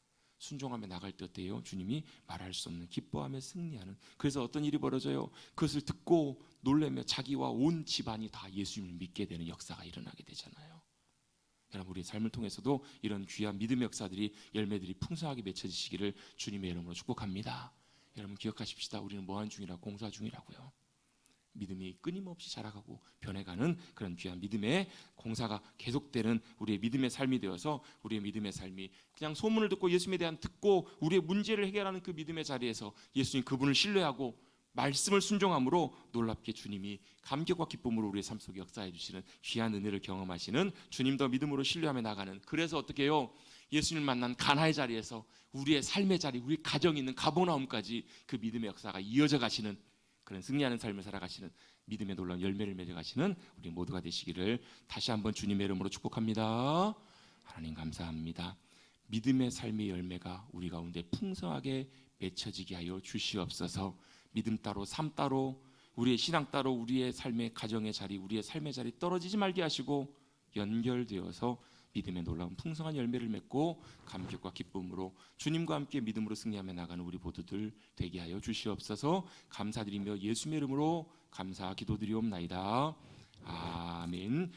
순종하며 나갈 때 어때요? 주님이 말할 수 없는 기뻐하며 승리하는. 그래서 어떤 일이 벌어져요? 그것을 듣고 놀라며 자기와 온 집안이 다 예수님을 믿게 되는 역사가 일어나게 되잖아요. 여러분, 우리의 삶을 통해서도 이런 귀한 믿음의 역사들이, 열매들이 풍성하게 맺혀지시기를 주님의 이름으로 축복합니다. 여러분, 기억하십시다. 우리는 뭐하는 중이라? 공사 중이라고요. 믿음이 끊임없이 자라가고 변해가는 그런 귀한 믿음의 공사가 계속되는 우리의 믿음의 삶이 되어서 우리의 믿음의 삶이 그냥 소문을 듣고 예수님에 대한 듣고 우리의 문제를 해결하는 그 믿음의 자리에서 예수님 그분을 신뢰하고 말씀을 순종함으로 놀랍게 주님이 감격과 기쁨으로 우리의 삶 속에 역사해 주시는 귀한 은혜를 경험하시는 주님 더 믿음으로 신뢰하며 나가는, 그래서 어떻게 해요? 예수님을 만난 가나의 자리에서 우리의 삶의 자리, 우리 가정이 있는 가버나움까지 그 믿음의 역사가 이어져 가시는 그런 승리하는 삶을 살아가시는 믿음의 놀라운 열매를 맺어가시는 우리 모두가 되시기를 다시 한번 주님의 이름으로 축복합니다. 하나님 감사합니다. 믿음의 삶의 열매가 우리 가운데 풍성하게 맺혀지게 하여 주시옵소서. 믿음 따로 삶 따로 우리의 신앙 따로 우리의 삶의 가정의 자리, 우리의 삶의 자리 떨어지지 말게 하시고 연결되어서 믿음의 놀라운 풍성한 열매를 맺고 감격과 기쁨으로 주님과 함께 믿음으로 승리하며 나가는 우리 모두들 되게 하여 주시옵소서. 감사드리며 예수님의 이름으로 감사 기도드리옵나이다. 아멘.